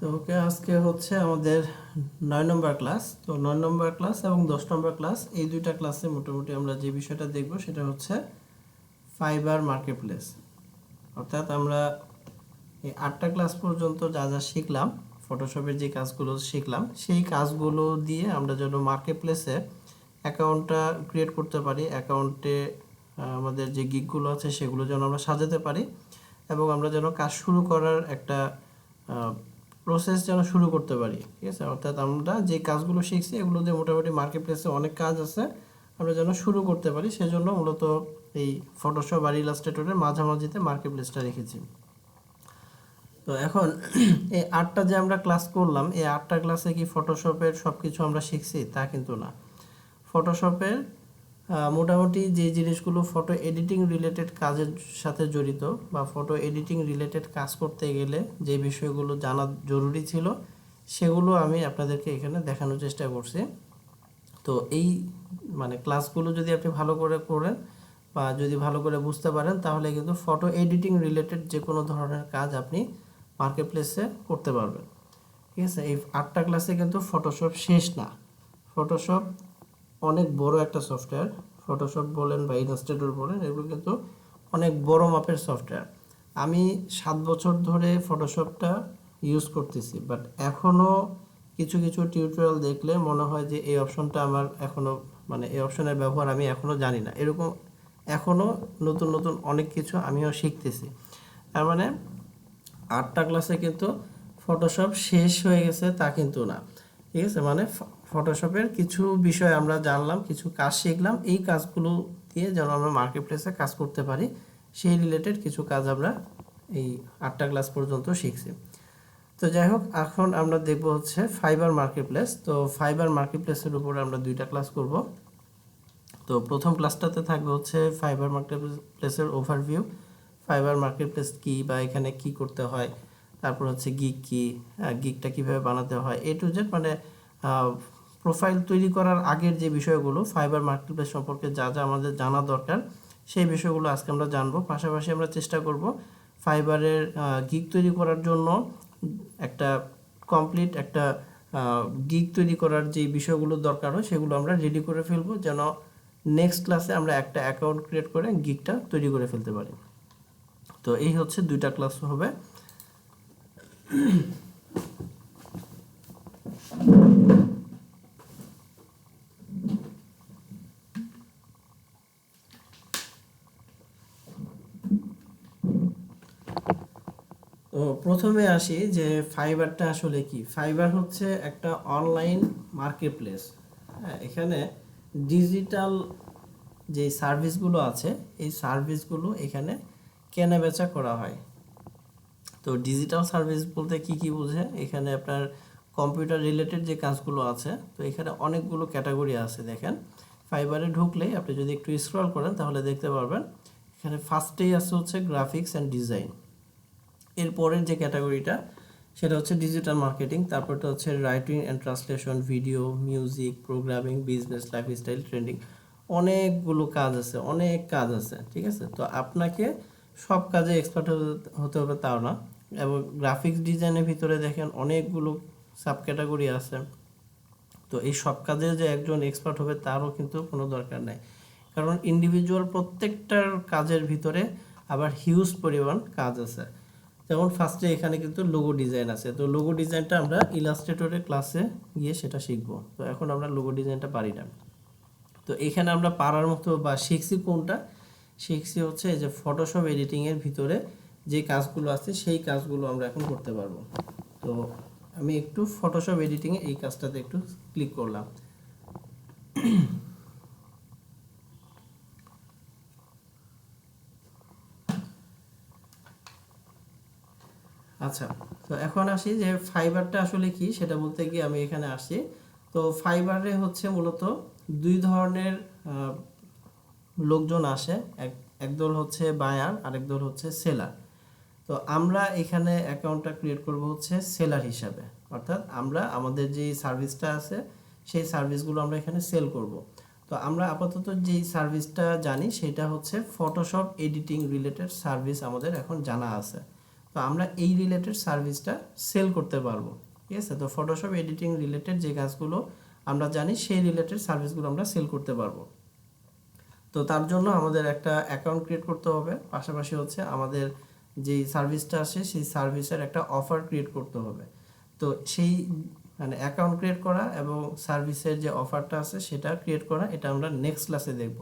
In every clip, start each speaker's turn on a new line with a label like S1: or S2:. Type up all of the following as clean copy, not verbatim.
S1: তো ওকে আজকে হচ্ছে আমাদের 9 নম্বর ক্লাস। তো 9 নম্বর ক্লাস এবং 10 নম্বর ক্লাস, এই দুইটা ক্লাসে মোটামুটি আমরা যে বিষয়টা দেখব সেটা হচ্ছে ফাইবার মার্কেটপ্লেস। অর্থাৎ আমরা এই 8টা ক্লাস পর্যন্ত যা যা শিখলাম, ফটোশপের যে কাজগুলো শিখলাম, সেই কাজগুলো দিয়ে আমরা যেন মার্কেটপ্লেসে অ্যাকাউন্টটা ক্রিয়েট করতে পারি, অ্যাকাউন্টে আমাদের যে গিগগুলো আছে সেগুলো যেন আমরা সাজাতে পারি এবং আমরা যেন কাজ শুরু করার একটা প্রসেস যেন শুরু করতে পারি। ঠিক আছে, অর্থাৎ আমরা যে কাজগুলো শিখছি এগুলো দিয়ে মোটামুটি মার্কেটপ্লেসে অনেক কাজ আছে, আমরা যেন শুরু করতে পারি। সেজন্য মূলত এই ফটোশপ আর ইলাস্ট্রেটরের মাঝামাঝিতে মার্কেটপ্লেসটা রেখেছি। তো এখন এই 8টা যে আমরা ক্লাস করলাম, এই 8টা ক্লাসে কি ফটোশপের সব কিছু আমরা শিখছি তা কিন্তু না। ফটোশপের মোটামুটি যে জিনিসগুলো ফটো এডিটিং রিলেটেড কাজের সাথে জড়িত বা ফটো এডিটিং রিলেটেড কাজ করতে গেলে যে বিষয়গুলো জানা জরুরি ছিল সেগুলো আমি আপনাদেরকে এখানে দেখানোর চেষ্টা করছি। তো এই ক্লাসগুলো যদি আপনি ভালো করে করেন বা যদি ভালো করে বুঝতে পারেন তাহলে কিন্তু ফটো এডিটিং রিলেটেড যে কোনো ধরনের কাজ আপনি মার্কেটপ্লেসে করতে পারবেন। ঠিক আছে, এই 8টা ক্লাসে কিন্তু ফটোশপ শেষ না। ফটোশপ অনেক বড় একটা সফটওয়্যার। ফটোশপ বলেন বা ইলাস্ট্রেটর বলেন, এগুলো কিন্তু অনেক বড় মাপের সফটওয়্যার। আমি 7 বছর ধরে ফটোশপটা ইউজ করতেছি, বাট এখনও কিছু কিছু টিউটোরিয়াল দেখলে মনে হয় যে এই অপশনটা আমার এখনও এই অপশনের ব্যবহার আমি এখনও জানি না। এরকম এখনও নতুন নতুন অনেক কিছু আমিও শিখতেছি। তার মানে 8টা ক্লাসে কিন্তু ফটোশপ শেষ হয়ে গেছে তা কিন্তু না। ঠিক আছে, ফটোশপের কিছু বিষয় আমরা জানলাম, কিছু কাজ শিখলাম, এই কাজগুলো দিয়ে যেন আমরা মার্কেটপ্লেসে কাজ করতে পারি সেই রিলেটেড কিছু কাজ আমরা এই 8টা ক্লাস পর্যন্ত শিখছি। তো যাই হোক, এখন আমরা দেখব হচ্ছে ফাইবার মার্কেটপ্লেস। তো ফাইবার মার্কেটপ্লেসের উপরে আমরা 2টা ক্লাস করব। তো প্রথম ক্লাসটাতে থাকবে হচ্ছে ফাইবার মার্কেটপ্লেসের ওভারভিউ, ফাইবার মার্কেটপ্লেস কি বা এখানে কি করতে হয়, তারপর হচ্ছে গিগ কি, গিগটা কিভাবে বানাতে হয়, এ টু জেড প্রোফাইল তৈরি করার আগের যে বিষয়গুলো ফাইবার মার্কেটপ্লেস সম্পর্কে যা যা আমাদের জানা দরকার সেই বিষয়গুলো আজকে আমরা জানবো। পাশাপাশি আমরা চেষ্টা করব ফাইবারের গিগ তৈরি করার জন্য একটা কমপ্লিট একটা গিগ তৈরি করার যে বিষয়গুলো দরকার হয় সেগুলো আমরা রেডি করে ফেলবো, যেন নেক্সট ক্লাসে আমরা একটা অ্যাকাউন্ট ক্রিয়েট করে গিগটা তৈরি করে ফেলতে পারি। তো এই হচ্ছে 2টা ক্লাস হবে। তো প্রথমে আসি যে ফাইবারটা আসলে কি। ফাইবার হচ্ছে একটা অনলাইন মার্কেটপ্লেস। হ্যাঁ, এখানে ডিজিটাল যে সার্ভিসগুলো আছে এই সার্ভিসগুলো এখানে কেনা বেচা করা হয়। তো ডিজিটাল সার্ভিস বলতে কি কি বোঝে, এখানে আপনার কম্পিউটার রিলেটেড যে কাজগুলো আছে, তো এখানে অনেকগুলো ক্যাটাগরি আছে। দেখেন, ফাইবারে ঢুকলেই আপনি যদি একটু স্ক্রল করেন তাহলে দেখতে পারবেন এখানে ফার্স্টেই আছে হচ্ছে গ্রাফিক্স অ্যান্ড ডিজাইন। এরপরের যে ক্যাটাগরিটা সেটা হচ্ছে ডিজিটাল মার্কেটিং, তারপরটা হচ্ছে writing and translation, video, music, programming, business, lifestyle, trending. অনেকগুলো কাজ আছে, অনেক কাজ আছে। ঠিক আছে, তো আপনাকে সব কাজে এক্সপার্ট হতে হবে তাও না। এবং গ্রাফিক্স ডিজাইনের ভিতরে দেখেন অনেকগুলো সাব ক্যাটাগরি আছে। তো এই সব কাজে যে একজন এক্সপার্ট হবে তারও কিন্তু কোনো দরকার নেই, কারণ ইন্ডিভিজুয়াল প্রত্যেকটার কাজের ভিতরে আবার হিউজ পরিমাণ কাজ আছে। যেমন ফার্স্টে এখানে কিন্তু লোগো ডিজাইন আছে। তো লোগো ডিজাইনটা আমরা ইলাস্ট্রেটরের ক্লাসে গিয়ে সেটা শিখবো। তো এখন আমরা লোগো ডিজাইনটা পারি না। তো এখানে আমরা পারার মতো বা শিখছি কোনটা, শিখছি হচ্ছে এই যে ফটোশপ এডিটিংয়ের ভিতরে যে কাজগুলো আছে সেই কাজগুলো আমরা এখন করতে পারবো। তো আমি একটু ফটোশপ এডিটিংয়ে এই কাজটাতে একটু ক্লিক করলাম। আচ্ছা, তো এখন আসি যে ফাইবারটা আসলে কি সেটা বলতে গিয়ে আমি এখানে আসি। তো ফাইবারে হচ্ছে মূলত দুই ধরনের লোকজন আসে। একদল হচ্ছে বায়ার, আরেক দল হচ্ছে সেলার। তো আমরা এখানে অ্যাকাউন্টটা ক্রিয়েট করব হচ্ছে সেলার হিসাবে, অর্থাৎ আমরা আমাদের যে সার্ভিসটা আছে সেই সার্ভিসগুলো আমরা এখানে সেল করব। তো আমরা আপাতত যেই সার্ভিসটা জানি সেটা হচ্ছে ফটোশপ এডিটিং রিলেটেড সার্ভিস আমাদের এখন জানা আছে। তো আমরা এই রিলেটেড সার্ভিসটা সেল করতে পারবো। ঠিক আছে, তো ফটোশপ এডিটিং রিলেটেড যে কাজগুলো আমরা জানি সেই রিলেটেড সার্ভিসগুলো আমরা সেল করতে পারবো। তো তার জন্য আমাদের একটা অ্যাকাউন্ট ক্রিয়েট করতে হবে, পাশাপাশি হচ্ছে আমাদের যেই সার্ভিসটা আসে সেই সার্ভিসের একটা অফার ক্রিয়েট করতে হবে। তো সেই মানে অ্যাকাউন্ট ক্রিয়েট করা এবং সার্ভিসের যে অফারটা আছে সেটা ক্রিয়েট করা, এটা আমরা নেক্সট ক্লাসে দেখব।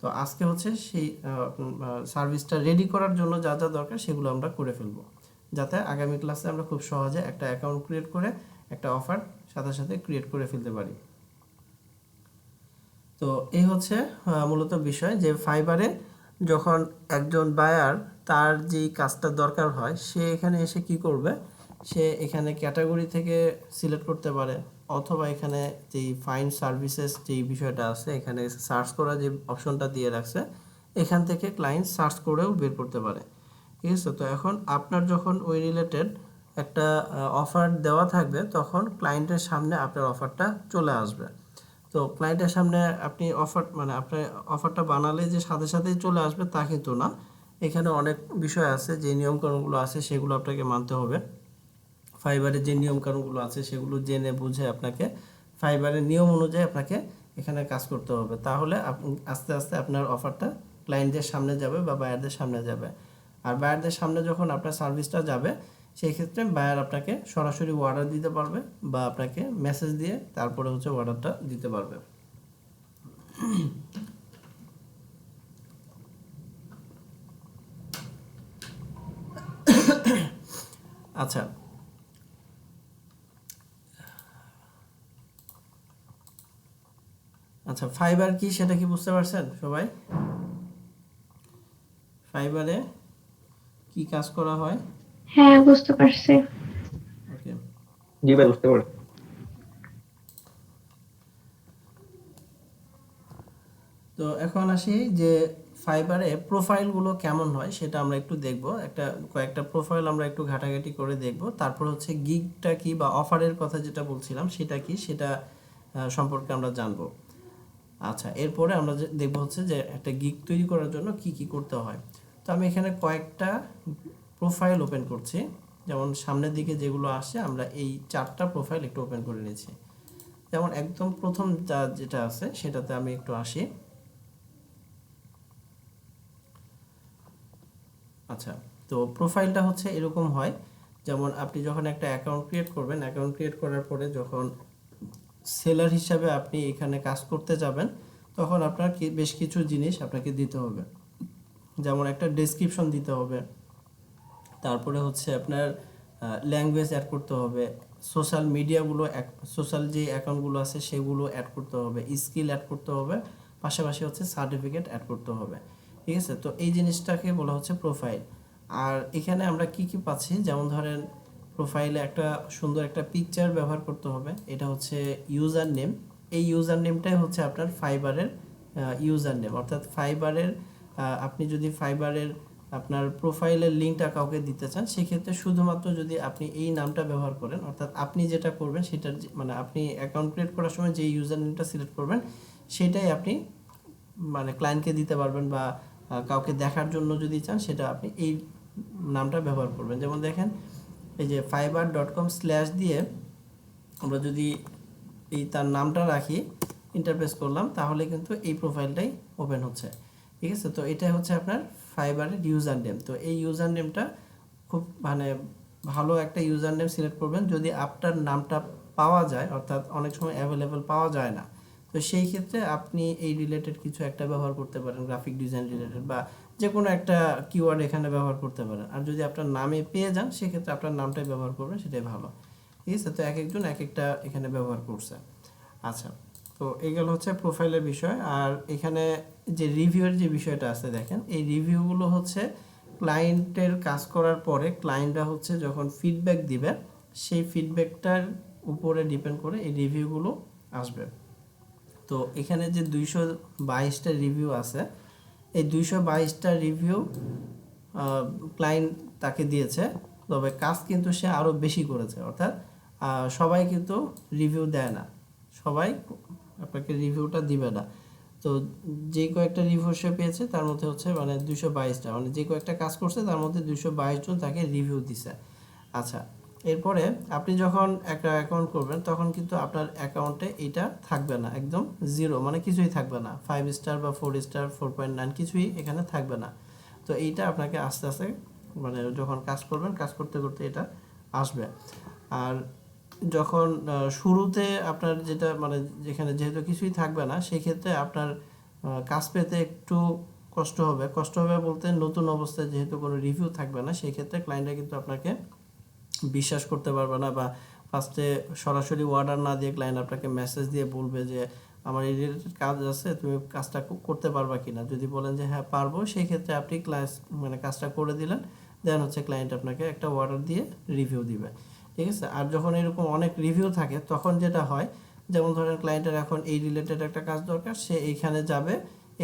S1: তো আজকে হচ্ছে সেই সার্ভিসটা রেডি করার জন্য যা যা দরকার সেগুলো আমরা করে ফেলবো, যাতে আগামী ক্লাসে আমরা খুব সহজে একটা অ্যাকাউন্ট ক্রিয়েট করে একটা অফার সাথে সাথে ক্রিয়েট করে ফেলতে পারি। তো এই হচ্ছে মূলত বিষয় যে ফাইবারে যখন একজন বায়ার তার যেই কাজটা দরকার হয় সে এখানে এসে কি করবে, সে এখানে ক্যাটাগরি থেকে সিলেক্ট করতে পারে, অথবা এখানে যেই ফাইন্ড সার্ভিসেস যেই বিষয়টা আছে এখানে সার্চ করা যে অপশনটা দিয়ে রাখছে এখান থেকে ক্লায়েন্ট সার্চ করেও বের করতে পারে। ঠিক আছে, তো এখন আপনার যখন ওই রিলেটেড একটা অফার দেওয়া থাকবে তখন ক্লায়েন্টের সামনে আপনার অফারটা চলে আসবে। তো ক্লায়েন্টের সামনে আপনি অফার মানে আপনার অফারটা বানালে যে সাথে সাথেই চলে আসবে তা কিন্তু না, এখানে অনেক বিষয় আছে, যে নিয়মকানুনগুলো আছে সেগুলো আপনাকে মানতে হবে। ফাইবারের যে নিয়মকানুনগুলো আছে সেগুলো জেনে বুঝে আপনাকে ফাইবারের নিয়ম অনুযায়ী আপনাকে এখানে কাজ করতে হবে, তাহলে আস্তে আস্তে আপনার অফারটা ক্লায়েন্টদের সামনে যাবে বা বায়ারদের সামনে যাবে। আর বায়ারদের সামনে যখন আপনার সার্ভিসটা যাবে সেই ক্ষেত্রে বায়ার আপনাকে সরাসরি অর্ডার দিতে পারবে বা আপনাকে মেসেজ দিয়ে তারপরে হচ্ছে অর্ডারটা দিতে পারবে। আচ্ছা, আচ্ছা ফাইবার কি সেটা কি বুঝতে পারছেন সবাই? ফাইবারে কি কাজ করা হয়?
S2: হ্যাঁ, বুঝতে পারছি।
S1: ওকে,
S3: জি ভাই, বুঝতে পারছি।
S1: তো এখন আসি যে ফাইবারে প্রোফাইলগুলো কেমন হয় সেটা আমরা একটু দেখব, কয়েকটা প্রোফাইল আমরা একটু ঘাটাঘাটি করে দেখব, তারপর হচ্ছে গিগটা কি বা অফারের কথা যেটা বলছিলাম সেটা কি সেটা সম্পর্কে আমরা জানবো। আচ্ছা, এরপরে আমরা দেখব হচ্ছে যে একটা গিগ তৈরি করার জন্য কি কি করতে হয়। তো আমি এখানে কয়েকটা প্রোফাইল ওপেন করছি, যেমন সামনের দিকে যেগুলো আসে আমরা এই 4টা প্রোফাইল একটু ওপেন করে নিয়েছি। যেমন একদম প্রথম যেটা আছে সেটাতে আমি একটু আসি। আচ্ছা, তো প্রোফাইলটা হচ্ছে এরকম হয়, যেমন আপনি যখন একটা অ্যাকাউন্ট ক্রিয়েট করবেন, অ্যাকাউন্ট ক্রিয়েট করার পরে যখন সেলার হিসাবে আপনি এখানে কাজ করতে যাবেন তখন আপনার বেশ কিছু জিনিস আপনাকে দিতে হবে, যেমন একটা ডেসক্রিপশন দিতে হবে, তারপরে হচ্ছে আপনার ল্যাঙ্গুয়েজ অ্যাড করতে হবে, সোশ্যাল মিডিয়াগুলো সোশ্যাল যে অ্যাকাউন্টগুলো আছে সেগুলো অ্যাড করতে হবে, স্কিল অ্যাড করতে হবে, পাশাপাশি হচ্ছে সার্টিফিকেট অ্যাড করতে হবে। ঠিক আছে, তো এই জিনিসটাকে বলা হচ্ছে প্রোফাইল। আর এখানে আমরা কি কি পাচ্ছি, যেমন ধরেন প্রোফাইলে একটা সুন্দর একটা পিকচার ব্যবহার করতে হবে, এটা হচ্ছে ইউজার নেম। এই ইউজার নেমটাই হচ্ছে আপনার ফাইবারের ইউজার নেম, অর্থাৎ ফাইবারের আপনি যদি ফাইবারের আপনার প্রোফাইলের লিঙ্কটা কাউকে দিতে চান সেক্ষেত্রে শুধুমাত্র যদি আপনি এই নামটা ব্যবহার করেন, অর্থাৎ আপনি যেটা করবেন সেটার মানে আপনি অ্যাকাউন্ট ক্রিয়েট করার সময় যে ইউজার নেমটা সিলেক্ট করবেন সেটাই আপনি মানে ক্লায়েন্টকে দিতে পারবেন, বা কাউকে দেখার জন্য যদি চান সেটা আপনি এই নামটা ব্যবহার করবেন। যেমন দেখেন এই যে fiber.com/ দিয়ে আমরা যদি এই তার নামটা রাখি, ইন্টারপ্রেস করলাম, তাহলে কিন্তু এই প্রোফাইলটাই ওপেন হচ্ছে। ঠিক আছে, তো এটা হচ্ছে আপনার ফাইবারের ইউজার নেম। তো এই ইউজার নেমটা খুব মানে ভালো একটা ইউজার নেম সিলেক্ট করবেন, যদি আপনার নামটা পাওয়া যায়, অর্থাৎ অনেক সময় অ্যাভেলেবল পাওয়া যায় না, তো সেই ক্ষেত্রে আপনি এই রিলেটেড কিছু একটা ব্যবহার করতে পারেন, গ্রাফিক ডিজাইন রিলেটেড বা যে কোনো একটা কিওয়ার্ড এখানে ব্যবহার করতে পারেন। আর যদি আপনার নামে পেয়ে যান সেক্ষেত্রে আপনার নামটাই ব্যবহার করবেন, সেটাই ভালো। ঠিক আছে, তো এক একজন এক একটা এখানে ব্যবহার করছে। আচ্ছা, তো এই গেল হচ্ছে প্রোফাইলের বিষয়। আর এখানে যে রিভিউয়ের যে বিষয়টা আছে দেখেন, এই রিভিউগুলো হচ্ছে ক্লায়েন্টের কাজ করার পরে ক্লায়েন্টরা হচ্ছে যখন ফিডব্যাক দিবে সেই ফিডব্যাকটার উপরে ডিপেন্ড করে এই রিভিউগুলো আসবে। তো এখানে যে 222টা রিভিউ আছে, এই 222টা রিভিউ ক্লায়েন্ট তাকে দিয়েছে, তবে কাজ কিন্তু সে আরও বেশি করেছে, অর্থাৎ সবাই কিন্তু রিভিউ দেয় না, সবাই আপনাকে রিভিউটা দিবে না। তো যে কয়েকটা রিভিউ সে পেয়েছে তার মধ্যে হচ্ছে মানে 222টা, মানে যে কয়েকটা কাজ করছে তার মধ্যে 222 জন তাকে রিভিউ দিছে। আচ্ছা, এরপরে আপনি যখন একটা অ্যাকাউন্ট করবেন তখন কিন্তু আপনার অ্যাকাউন্টে এটা থাকবে না, একদম জিরো, মানে কিছুই থাকবে না, 5 স্টার বা 4 স্টার 4.9 কিছুই এখানে থাকবে না। তো এইটা আপনাকে আস্তে আস্তে মানে যখন কাজ করবেন, কাজ করতে করতে এটা আসবে। আর যখন শুরুতে আপনার যেটা মানে যেখানে যেহেতু কিছুই থাকবে না, সেই ক্ষেত্রে আপনার কাজ পেতে একটু কষ্ট হবে বলতে নতুন অবস্থায় যেহেতু কোনো রিভিউ থাকবে না, সেই ক্ষেত্রে ক্লায়েন্টরা কিন্তু আপনাকে বিশ্বাস করতে পারবে না, বা ফার্স্টে সরাসরি অর্ডার না দিয়ে ক্লায়েন্ট আপনাকে মেসেজ দিয়ে বলবে যে আমার এই রিলেটেড কাজ আছে, তুমি কাজটা করতে পারবা কিনা। যদি বলেন যে হ্যাঁ পারবো, সেই ক্ষেত্রে আপনি ক্লাস মানে কাজটা করে দিলেন, দেন হচ্ছে ক্লায়েন্ট আপনাকে একটা অর্ডার দিয়ে রিভিউ দিবে, ঠিক আছে। আর যখন এরকম অনেক রিভিউ থাকে তখন যেটা হয়, যেমন ধরেন ক্লায়েন্টের এখন এই রিলেটেড একটা কাজ দরকার, সে এইখানে যাবে,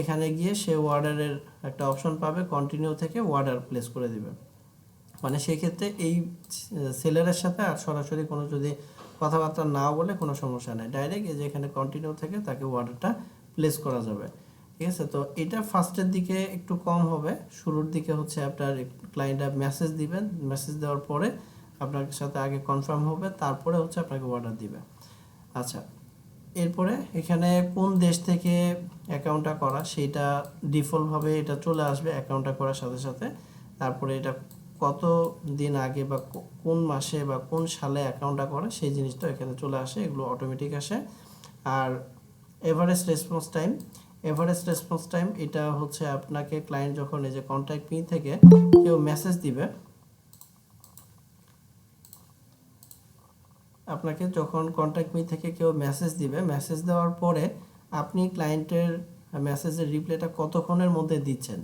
S1: এখানে গিয়ে সে অর্ডারের একটা অপশন পাবে, কন্টিনিউ থেকে অর্ডার প্লেস করে দিবে। মানে সেই ক্ষেত্রে এই সেলারের সাথে আর সরাসরি কোনো যদি কথাবার্তা না বলে কোনো সমস্যা নেই, ডাইরেক্ট এই যে এখানে কন্টিনিউ থেকে তাকে অর্ডারটা প্লেস করা যাবে, ঠিক আছে। তো এটা ফার্স্টের দিকে একটু কম হবে, শুরুর দিকে হচ্ছে আপনার ক্লায়েন্টরা মেসেজ দিবেন, মেসেজ দেওয়ার পরে আপনার সাথে আগে কনফার্ম হবে, তারপরে হচ্ছে আপনাকে অর্ডার দিবে। আচ্ছা, এরপরে এখানে কোন দেশ থেকে অ্যাকাউন্টটা করা সেইটা ডিফল্টভাবে এটা চলে আসবে অ্যাকাউন্টটা করার সাথে সাথে। তারপরে এটা কত দিন আগে বা কোন মাসে বা কোন সালে অ্যাকাউন্টটা করা সেই জিনিসটা এখানে চলে আসে, এগুলো অটোমেটিক আসে। আর এভারেজ রেসপন্স টাইম এটা হচ্ছে আপনাকে ক্লায়েন্ট যখন এই যে কন্ট্যাক্ট মি থেকে কেউ মেসেজ দিবে, আপনাকে যখন কন্ট্যাক্ট মি থেকে কেউ মেসেজ দিবে, মেসেজ দেওয়ার পরে আপনি ক্লায়েন্টের মেসেজের রিপ্লাইটা কতক্ষণের মধ্যে দিচ্ছেন।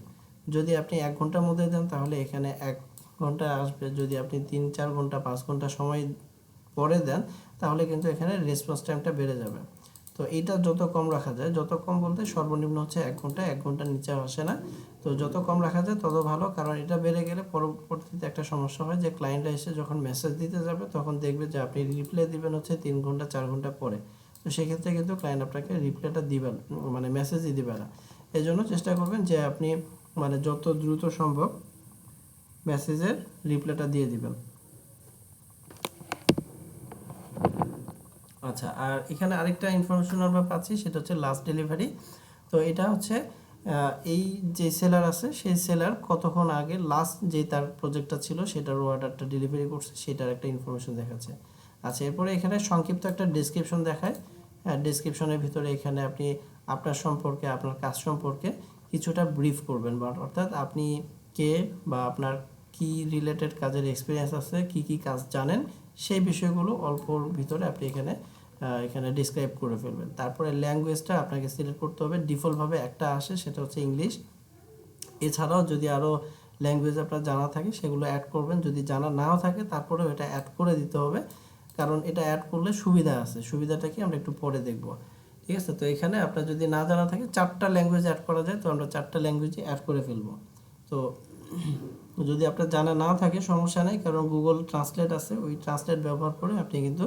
S1: যদি আপনি 1 ঘন্টার মধ্যে দেন তাহলে এখানে 1 ঘন্টা আসবে, যদি আপনি 3-4 ঘন্টা 5 ঘন্টা সময় পরে দেন তাহলে কিন্তু এখানে রেসপন্স টাইমটা বেড়ে যাবে। তো এইটা যত কম রাখা যায়, যত কম বলতে সর্বনিম্ন হচ্ছে 1 ঘন্টা, 1 ঘন্টার নিচে আসে না। তো যত কম রাখা যায় তত ভালো, কারণ এটা বেড়ে গেলে পরবর্তীতে একটা সমস্যা হয় যে ক্লায়েন্টরা এসে যখন মেসেজ দিতে যাবে তখন দেখবে যে আপনি রিপ্লাই দিবেন হচ্ছে 3 ঘন্টা 4 ঘন্টা পরে। তো সেক্ষেত্রে কিন্তু ক্লায়েন্ট আপনাকে রিপ্লাইটা দিবেন মানে মেসেজই দিবে না। এই জন্য চেষ্টা করবেন যে আপনি মানে যত দ্রুত সম্ভব মেসেজের রিপ্লাইটা দিয়ে দিবেন। আচ্ছা, আর এখানে আরেকটা ইনফরমেশন আমরা পাচ্ছি, সেটা হচ্ছে লাস্ট ডেলিভারি। তো এটা হচ্ছে এই যে সেলার আছে সেই সেলার কতক্ষণ আগে লাস্ট যে তার প্রজেক্টটা ছিল সেটার অর্ডারটা ডেলিভারি করছে সেটার একটা ইনফরমেশন দেখাচ্ছে। আচ্ছা, এরপরে এখানে সংক্ষিপ্ত একটা ডেসক্রিপশন দেখায়। ডেসক্রিপশনের ভিতরে এখানে আপনি আপনার সম্পর্কে, আপনার কাজ সম্পর্কে কিছুটা ব্রিফ করবেন, বা অর্থাৎ আপনি কে বা আপনার কি রিলেটেড কাজের এক্সপিরিয়েন্স আছে, কি কি কাজ জানেন, সেই বিষয়গুলো অল্পর ভিতরে আপনি এখানে ডিসক্রাইব করে ফেলবেন। তারপরে ল্যাঙ্গুয়েজটা আপনাকে সিলেক্ট করতে হবে, ডিফল্টভাবে একটা আসে সেটা হচ্ছে ইংলিশ। এছাড়াও যদি আরও ল্যাঙ্গুয়েজ আপনার জানা থাকে সেগুলো অ্যাড করবেন, যদি জানা নাও থাকে তারপরেও এটা অ্যাড করে দিতে হবে, কারণ এটা অ্যাড করলে সুবিধা আছে। সুবিধাটা কি আমরা একটু পরে দেখব, ঠিক আছে। তো এখানে আপনার যদি না জানা থাকে 4টা ল্যাঙ্গুয়েজ অ্যাড করা যায়, তো আমরা 4টা ল্যাঙ্গুয়েজই অ্যাড করে ফেলবো। তো যদি আপনার জানা না থাকে সমস্যা নেই, কারণ গুগল ট্রান্সলেট আছে, ওই ট্রান্সলেট ব্যবহার করে আপনি কিন্তু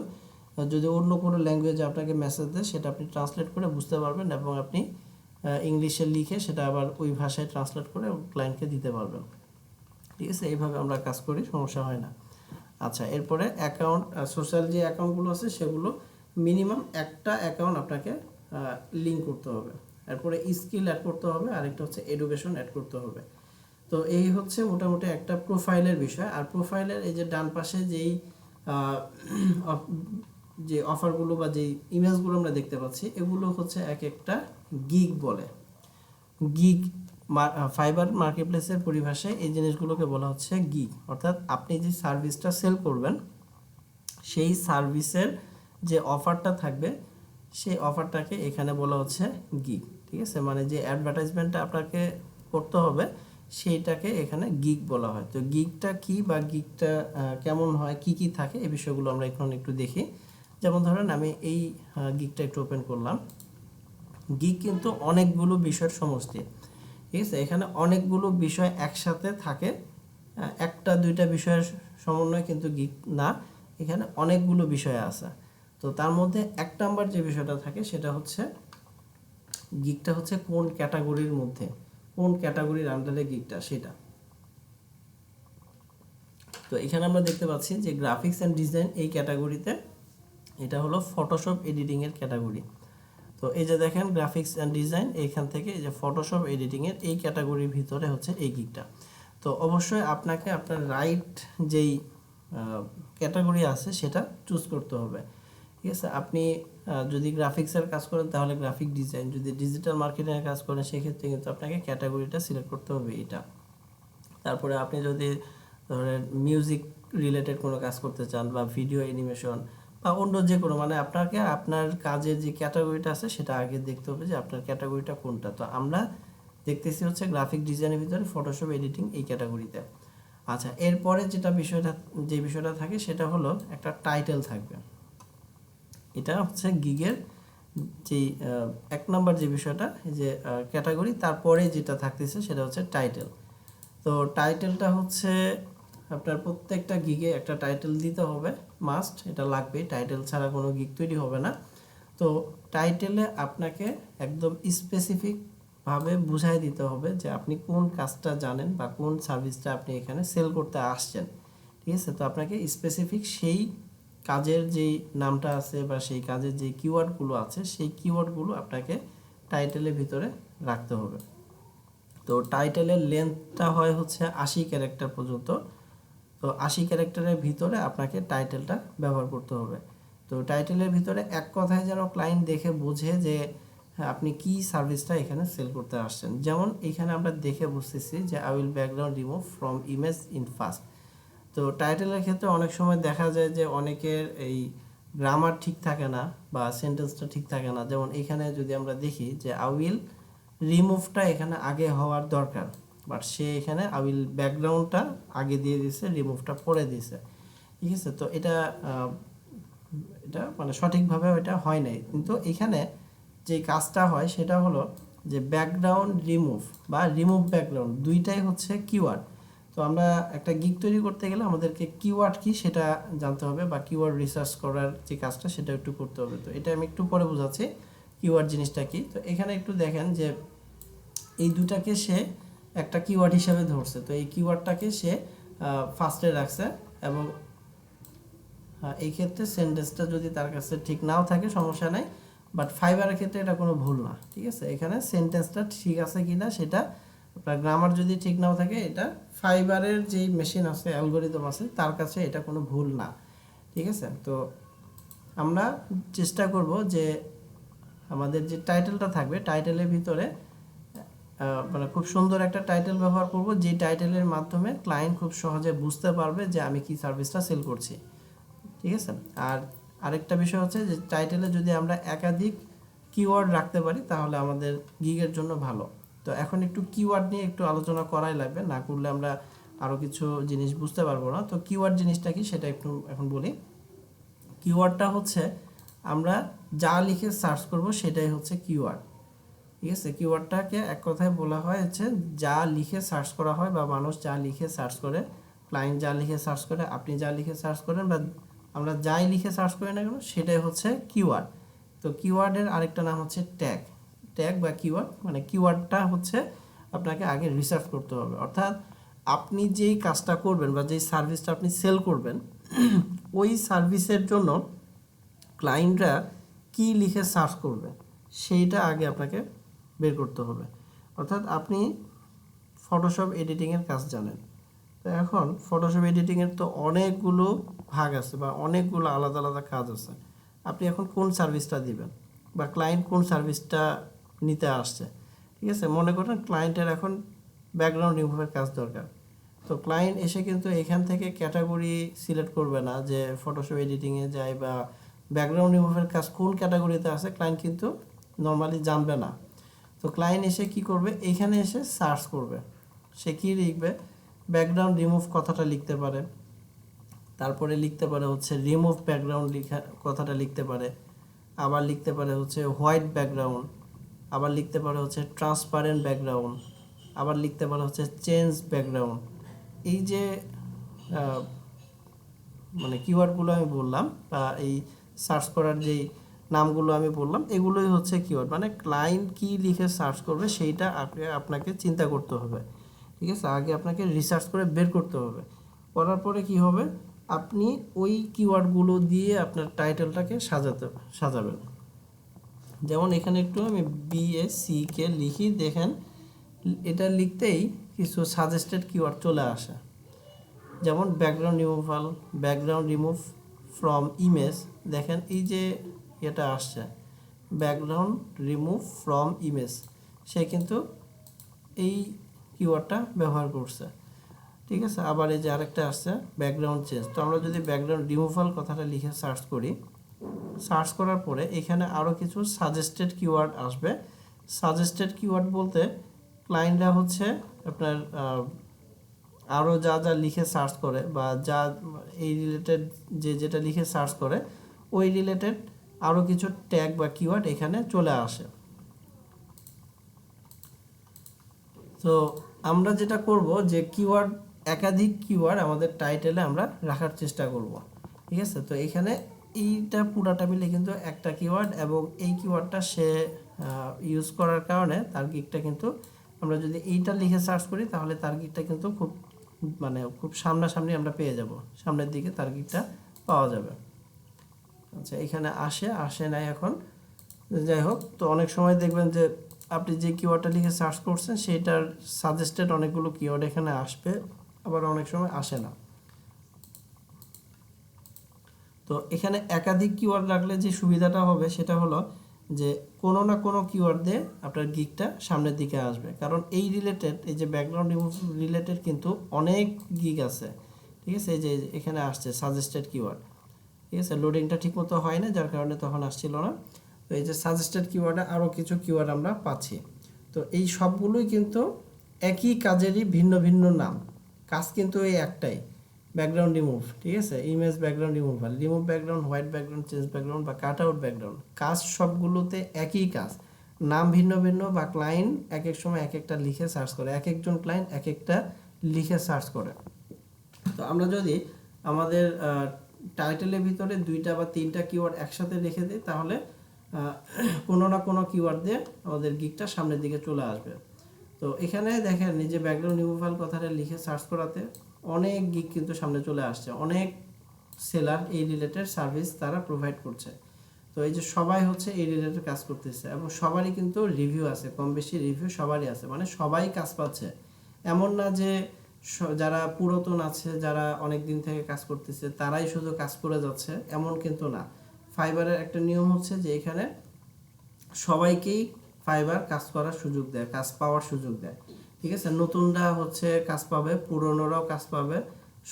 S1: যদি অন্য কোনো ল্যাঙ্গুয়েজে আপনাকে মেসেজ দেয় সেটা আপনি ট্রান্সলেট করে বুঝতে পারবেন, এবং আপনি ইংলিশে লিখে সেটা আবার ওই ভাষায় ট্রান্সলেট করে ক্লায়েন্টকে দিতে পারবেন, ঠিক আছে। এইভাবে আমরা কাজ করি, সমস্যা হয় না। আচ্ছা, এরপরে অ্যাকাউন্ট, সোশ্যাল যে অ্যাকাউন্টগুলো আছে সেগুলো মিনিমাম একটা অ্যাকাউন্ট আপনাকে লিঙ্ক করতে হবে। এরপরে স্কিল অ্যাড করতে হবে, আরেকটা হচ্ছে এডুকেশন অ্যাড করতে হবে। তো এই হচ্ছে মোটামুটি একটা প্রোফাইলের বিষয়। আর প্রোফাইলের এই যে ডান পাশে যেই যে অফারগুলো বা যেই ইমেজগুলো আমরা দেখতে পাচ্ছি, এগুলো হচ্ছে এক একটা গিগ বলে। গিগ ফাইবার মার্কেটপ্লেসের পরিভাষায় এই জিনিসগুলোকে বলা হচ্ছে গিগ, অর্থাৎ আপনি যে সার্ভিসটা সেল করবেন সেই সার্ভিসের যে অফারটা থাকবে সেই অফারটাকে এখানে বলা হচ্ছে গিগ, ঠিক আছে। মানে যে অ্যাডভার্টাইজমেন্টটা আপনাকে করতে হবে সেইটাকে এখানে গিগ বলা হয়। তো গিগটা কি বা গিগটা কেমন হয়, কি কি থাকে, এই বিষয়গুলো আমরা এখন একটু দেখি। যেমন ধরেন আমি এই গিগটা একটু ওপেন করলাম। গিগ কিন্তু অনেকগুলো বিষয়ের সমষ্টি, ঠিক আছে। এখানে অনেকগুলো বিষয় একসাথে থাকে, একটা দুইটা বিষয়ের সমন্বয় কিন্তু গিগ না, এখানে অনেকগুলো বিষয় আছে। তো তার মধ্যে 1 নাম্বার যে বিষয়টা থাকে সেটা হচ্ছে গিগটা হচ্ছে কোন ক্যাটাগরির মধ্যে, কোন ক্যাটাগরির আন্ডারে গিগটা সেটা। তো এখানে আমরা দেখতে পাচ্ছি যে গ্রাফিক্স অ্যান্ড ডিজাইন এই ক্যাটাগরিতে, এটা হলো ফটোশপ এডিটিংয়ের ক্যাটাগরি। তো এই যে দেখেন গ্রাফিক্স অ্যান্ড ডিজাইন, এইখান থেকে এই যে ফটোশপ এডিটিংয়ের এই ক্যাটাগরির ভিতরে হচ্ছে এই গিগটা। তো অবশ্যই আপনাকে আপনার রাইট যেই ক্যাটাগরি আছে সেটা চুজ করতে হবে, ঠিক আছে। আপনি যদি গ্রাফিক্সের কাজ করেন তাহলে গ্রাফিক ডিজাইন, যদি ডিজিটাল মার্কেটিংয়ের কাজ করেন সেক্ষেত্রে কিন্তু আপনাকে ক্যাটাগরিটা সিলেক্ট করতে হবে এটা। তারপরে আপনি যদি ধরেন মিউজিক রিলেটেড কোনো কাজ করতে চান বা ভিডিও অ্যানিমেশন বা অন্য যে কোনো, মানে আপনাকে আপনার কাজের যে ক্যাটাগরিটা আছে সেটা আগে দেখতে হবে যে আপনার ক্যাটাগরিটা কোনটা। তো আমরা দেখতেছি হচ্ছে গ্রাফিক ডিজাইনের ভিতরে ফটোশপ এডিটিং এই ক্যাটাগরিতে। আচ্ছা, এরপরে যে বিষয়টা থাকে সেটা হলো একটা টাইটেল থাকবে। এটা হচ্ছে গিগের যেই 1 নম্বর যে বিষয়টা, যে ক্যাটাগরি, তারপরে যেটা থাকতেছে সেটা হচ্ছে টাইটেল। তো টাইটেলটা হচ্ছে আপনার প্রত্যেকটা গিগে একটা টাইটেল দিতে হবে, মাস্ট, এটা লাগবে, টাইটেল ছাড়া কোনো গিগ তৈরি হবে না। তো টাইটেলে আপনাকে একদম স্পেসিফিকভাবে বুঝাই দিতে হবে যে আপনি কোন কাজটা জানেন বা কোন সার্ভিসটা আপনি এখানে সেল করতে আসছেন, ঠিক আছে। তো আপনাকে স্পেসিফিক সেই কাজের যেই নামটা আছে বা সেই কাজের যে কিওয়ার্ডগুলো আছে সেই কিওয়ার্ডগুলো আপনাকে টাইটেলের ভিতরে রাখতে হবে। তো টাইটেলের লেন্থটা হয় হচ্ছে 80 ক্যারেক্টার পর্যন্ত। তো 80 ক্যারেক্টারের ভিতরে আপনাকে টাইটেলটা ব্যবহার করতে হবে। তো টাইটেলের ভিতরে এক কথায় যেন ক্লায়েন্ট দেখে বোঝে যে হ্যাঁ, আপনি কি সার্ভিসটা এখানে সেল করতে আসছেন। যেমন এখানে আমরা দেখে বুঝতেছি যে I will background remove from image in fast. তো টাইটেলের ক্ষেত্রে অনেক সময় দেখা যায় যে অনেকের এই গ্রামার ঠিক থাকে না বা সেন্টেন্সটা ঠিক থাকে না। যেমন এখানে যদি আমরা দেখি যে আই উইল রিমুভটা এখানে আগে হওয়ার দরকার, বাট সে এখানে আই উইল ব্যাকগ্রাউন্ডটা আগে দিয়ে দিয়েছে, রিমুভটা পরে দিয়েছে, ঠিক আছে। তো এটা মানে সঠিকভাবে এটা হয় নাই। কিন্তু এখানে যে কাজটা হয় সেটা হলো যে ব্যাকগ্রাউন্ড রিমুভ বা রিমুভ ব্যাকগ্রাউন্ড দুইটাই হচ্ছে কিওয়ার্ড। তো আমরা একটা গিগ তৈরি করতে গেলে আমাদেরকে কিওয়ার্ড কি সেটা জানতে হবে বা কিওয়ার্ড রিসার্চ করার যে কাজটা সেটা একটু করতে হবে। তো এটা আমি একটু পরে বোঝাচ্ছি কিওয়ার্ড জিনিসটা কি। তো এখানে একটু দেখেন যে এই দুটাকে সে একটা কিওয়ার্ড হিসাবে ধরছে। তো এই কিওয়ার্ডটাকে সে ফার্স্টে রাখছে এবং এই ক্ষেত্রে সেন্টেন্সটা যদি তার কাছে ঠিক নাও থাকে সমস্যা নাই, বাট ফাইবারের ক্ষেত্রে এটা কোনো ভুল না, ঠিক আছে। এখানে সেন্টেন্সটা ঠিক আছে কিনা সেটা, আপনার গ্রামার যদি ঠিক নাও থাকে, এটা ফাইবারের যেই মেশিন আছে, অ্যালগোরিদম আছে, তার কাছে এটা কোনো ভুল না, ঠিক আছে। তো আমরা চেষ্টা করব যে আমাদের যে টাইটেলটা থাকবে টাইটেলের ভিতরে মানে খুব সুন্দর একটা টাইটেল ব্যবহার করব, যে টাইটেলের মাধ্যমে ক্লায়েন্ট খুব সহজে বুঝতে পারবে যে আমি কি সার্ভিসটা সেল করছি, ঠিক আছে। আর আরেকটা বিষয় হচ্ছে যে টাইটেলে যদি আমরা একাধিক কিওয়ার্ড রাখতে পারি তাহলে আমাদের গিগের জন্য ভালো। তো এখন একটু কিওয়ার্ড নিয়ে একটু আলোচনা করাই লাগবে, না করলে আমরা আরও কিছু জিনিস বুঝতে পারবো না। তো কিওয়ার্ড জিনিসটা কি সেটা একটু এখন বলি। কিওয়ার্ডটা হচ্ছে আমরা যা লিখে সার্চ করব সেটাই হচ্ছে কিওয়ার্ড, ঠিক আছে। কিওয়ার্ডটাকে এক কথায় বলা হয় হচ্ছে যা লিখে সার্চ করা হয় বা মানুষ যা লিখে সার্চ করে, ক্লায়েন্ট যা লিখে সার্চ করে, আপনি যা লিখে সার্চ করেন বা আমরা যাই লিখে সার্চ করি না কেন সেটাই হচ্ছে কিওয়ার্ড। তো কিওয়ার্ডের আরেকটা নাম হচ্ছে ট্যাগ। ট্যাগ বা কিওয়ার্ড, মানে কিওয়ার্ডটা হচ্ছে আপনাকে আগে রিসার্চ করতে হবে। অর্থাৎ আপনি যেই কাজটা করবেন বা যেই সার্ভিসটা আপনি সেল করবেন ওই সার্ভিসের জন্য ক্লায়েন্টরা কি লিখে সার্চ করবে সেইটা আগে আপনাকে বের করতে হবে। অর্থাৎ আপনি ফটোশপ এডিটিংয়ের কাজ জানেন, তো এখন ফটোশপ এডিটিংয়ের তো অনেকগুলো ভাগ আছে বা অনেকগুলো আলাদা আলাদা কাজ আছে। আপনি এখন কোন সার্ভিসটা দিবেন বা ক্লায়েন্ট কোন সার্ভিসটা নিতে আসছে, ঠিক আছে। মনে করেন ক্লায়েন্টের এখন ব্যাকগ্রাউন্ড রিমুভের কাজ দরকার। তো ক্লায়েন্ট এসে কিন্তু এখান থেকে ক্যাটাগরি সিলেক্ট করবে না যে ফটোশপ এডিটিংয়ে যায় বা ব্যাকগ্রাউন্ড রিমুভের কাজ কোন ক্যাটাগরিতে আছে, ক্লায়েন্ট কিন্তু নর্মালি জানবে না। তো ক্লায়েন্ট এসে কি করবে, এখানে এসে সার্চ করবে। সে কি লিখবে, ব্যাকগ্রাউন্ড রিমুভ কথাটা লিখতে পারে, তারপরে লিখতে পারে হচ্ছে রিমুভ ব্যাকগ্রাউন্ড কথাটা লিখতে পারে, আবার লিখতে পারে হচ্ছে হোয়াইট ব্যাকগ্রাউন্ড, আবার লিখতে পারে হচ্ছে ট্রান্সপারেন্ট ব্যাকগ্রাউন্ড, আবার লিখতে পারে হচ্ছে চেঞ্জ ব্যাকগ্রাউন্ড। এই যে মানে কিওয়ার্ডগুলো আমি বললাম বা এই সার্চ করার যেই নামগুলো আমি বললাম, এগুলোই হচ্ছে কিওয়ার্ড। মানে ক্লায়েন্ট কি লিখে সার্চ করবে সেইটা আপনাকে চিন্তা করতে হবে, ঠিক আছে? আগে আপনাকে রিসার্চ করে বের করতে হবে। করার পরে কি হবে, আপনি ওই কিওয়ার্ডগুলো দিয়ে আপনার টাইটেলটাকে সাজাবেন। যেমন এখানে একটু আমি BACK লিখি, দেখেন এটা লিখতেই কিছু সাজেস্টেড কিওয়ার্ড চলে আসে। যেমন ব্যাকগ্রাউন্ড রিমুভ ফ্রম ইমেজ, দেখেন এই যে এটা আসছে ব্যাকগ্রাউন্ড রিমুভ ফ্রম ইমেজ, সে কিন্তু এই কিওয়ার্ডটা ব্যবহার করছে, ঠিক আছে? আবার এই যে আরেকটা আসছে ব্যাকগ্রাউন্ড চেঞ্জ। তো আমরা যদি ব্যাকগ্রাউন্ড রিমুভাল কথাটা লিখে সার্চ করি, সার্চ করার পরে এখানে আরও কিছু সাজেস্টেড কিওয়ার্ড আসবে। সাজেস্টেড কিওয়ার্ড বলতে ক্লায়েন্টরা হচ্ছে আপনার আরও যা যা লিখে সার্চ করে বা যা এই রিলেটেড যেটা লিখে সার্চ করে ওই রিলেটেড আরও কিছু ট্যাগ বা কিওয়ার্ড এখানে চলে আসে। তো আমরা যেটা করব যে একাধিক কিওয়ার্ড আমাদের টাইটেলে আমরা রাখার চেষ্টা করব, ঠিক আছে? তো এখানে এইটা পুরাটা মিলে কিন্তু একটা কিওয়ার্ড, এবং এই কিওয়ার্ডটা সে ইউজ করার কারণে তার গিকটা কিন্তু আমরা যদি এইটা লিখে সার্চ করি তাহলে তার গিকটা কিন্তু খুব সামনাসামনি আমরা পেয়ে যাব, সামনের দিকে তার গিকটা পাওয়া যাবে। আচ্ছা, এখানে আসে নাই এখন, যাই হোক। তো অনেক সময় দেখবেন যে আপনি যে কিওয়ার্ডটা লিখে সার্চ করছেন সেইটার সাজেস্টেড অনেকগুলো কিওয়ার্ড এখানে আসবে, আবার অনেক সময় আসে না। তো এখানে একাধিক কিওয়ার্ড রাখলে যে সুবিধাটা হবে সেটা হলো যে কোনো না কোনো কিওয়ার্ড দিয়ে আপনার গিকটা সামনের দিকে আসবে, কারণ এই যে ব্যাকগ্রাউন্ড রিলেটেড কিন্তু অনেক গিগ আছে, ঠিক আছে? এই যে এখানে আসছে সাজেস্টেড কিওয়ার্ড, ঠিক আছে? লোডিংটা ঠিকমতো হয় না, যার কারণে তখন আসছিল না। তো এই যে সাজেস্টেড কিওয়ার্ডে আরও কিছু কিওয়ার্ড আমরা পাচ্ছি। তো এই সবগুলোই কিন্তু একই কাজেরই ভিন্ন ভিন্ন নাম, কাজ কিন্তু এই একটাই, ব্যাকগ্রাউন্ড রিমুভ, ঠিক আছে? Image background removal, remove background, white background, change background বা কাট আউট ব্যাকগ্রাউন্ড, কাজ সবগুলোতে একই কাজ, নাম ভিন্ন ভিন্ন বা ক্লায়েন্ট এক এক সময় এক একটা লিখে সার্চ করে, এক একজন ক্লায়েন্ট এক একটা লিখে সার্চ করে। তো আমরা যদি আমাদের টাইটেলের ভিতরে 2টা বা 3টা কিওয়ার্ড একসাথে রেখে দিই তাহলে কোনো না কোনো কিওয়ার্ড দিয়ে আমাদের গিকটা সামনের দিকে চলে আসবে। তো এখানে দেখেন এই যে ব্যাকগ্রাউন্ড রিমুভাল কথাটা লিখে সার্চ করাতে অনেক গিক কিন্তু সামনে চলে আসছে, অনেক সেলার এই রিলেটেড সার্ভিস তারা প্রোভাইড করছে। তো এই যে সবাই হচ্ছে এই রিলেটেড কাজ করতেছে এবং সবারই কিন্তু রিভিউ আছে, কম বেশি রিভিউ সবারই আছে, মানে সবাই কাজ পাচ্ছে। এমন না যে যারা পুরাতন আছে, যারা অনেক দিন থেকে কাজ করতেছে তারাই শুধু কাজ করে যাচ্ছে, এমন কিন্তু না। ফাইবারের একটা নিয়ম হচ্ছে যে এখানে সবাইকেই ফাইবার কাজ করার সুযোগ দেয়, কাজ পাওয়ার সুযোগ দেয়, ঠিক আছে? নতুনরা হচ্ছে কাজ পাবে, পুরনোরাও কাজ পাবে,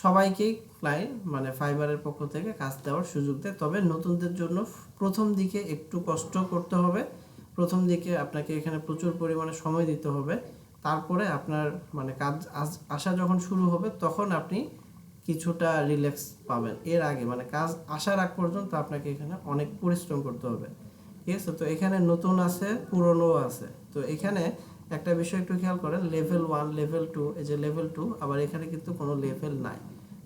S1: সবাইকেই ক্লায়েন্ট মানে ফাইবারের পক্ষ থেকে কাজ দেওয়ার সুযোগ দেয়। তবে নতুনদের জন্য প্রথম দিকে একটু কষ্ট করতে হবে, প্রথম দিকে আপনাকে এখানে প্রচুর পরিমাণে সময় দিতে হবে। তারপরে আপনার মানে কাজ আসা যখন শুরু হবে তখন আপনি কিছুটা রিল্যাক্স পাবেন। এর আগে মানে কাজ আসার আগ পর্যন্ত আপনাকে এখানে অনেক পরিশ্রম করতে হবে, ঠিক আছে? তো এখানে নতুন আছে, পুরনো আছে। তো এখানে একটা বিষয় একটু খেয়াল করেন, লেভেল 1, লেভেল 2, এই যে লেভেল 2, আবার এখানে কিন্তু কোনো লেভেল নাই।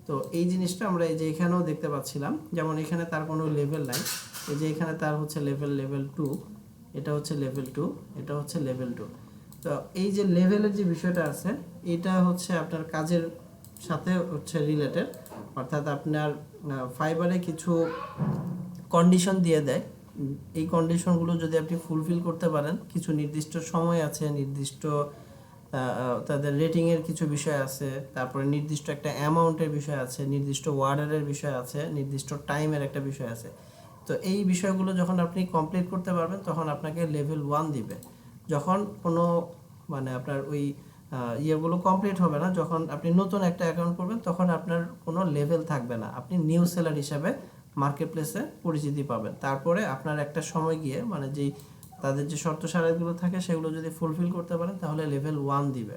S1: তো এই জিনিসটা আমরা এই যে এখানেও দেখতে পাচ্ছিলাম, যেমন এখানে তার কোনো লেভেল নাই, এই যে এখানে তার হচ্ছে লেভেল 2, এটা হচ্ছে লেভেল 2, এটা হচ্ছে লেভেল 2। তো এই যে লেভেলের যে বিষয়টা আছে এটা হচ্ছে আপনার কাজের সাথে হচ্ছে রিলেটেড, অর্থাৎ আপনার ফাইবারে কিছু কন্ডিশন দিয়ে দেয়, এই কন্ডিশনগুলো যদি আপনি ফুলফিল করতে পারেন, কিছু নির্দিষ্ট সময় আছে, নির্দিষ্ট তাদের রেটিংয়ের কিছু বিষয় আছে, তারপরে নির্দিষ্ট একটা অ্যামাউন্টের বিষয় আছে, নির্দিষ্ট ওয়ার্ডারের বিষয় আছে, নির্দিষ্ট টাইমের একটা বিষয় আছে। তো এই বিষয়গুলো যখন আপনি কমপ্লিট করতে পারবেন তখন আপনাকে লেভেল 1 দিবে। যখন কোনো মানে আপনার ওই ইয়েগুলো কমপ্লিট হবে না, যখন আপনি নতুন একটা অ্যাকাউন্ট করবেন তখন আপনার কোনো লেভেল থাকবে না, আপনি নিউ সেলার হিসাবে মার্কেট প্লেসে পরিচিতি পাবেন। তারপরে আপনার একটা সময় গিয়ে মানে যেই তাদের যে শর্ত সারগুলো থাকে সেগুলো যদি ফুলফিল করতে পারেন তাহলে লেভেল 1 দিবে।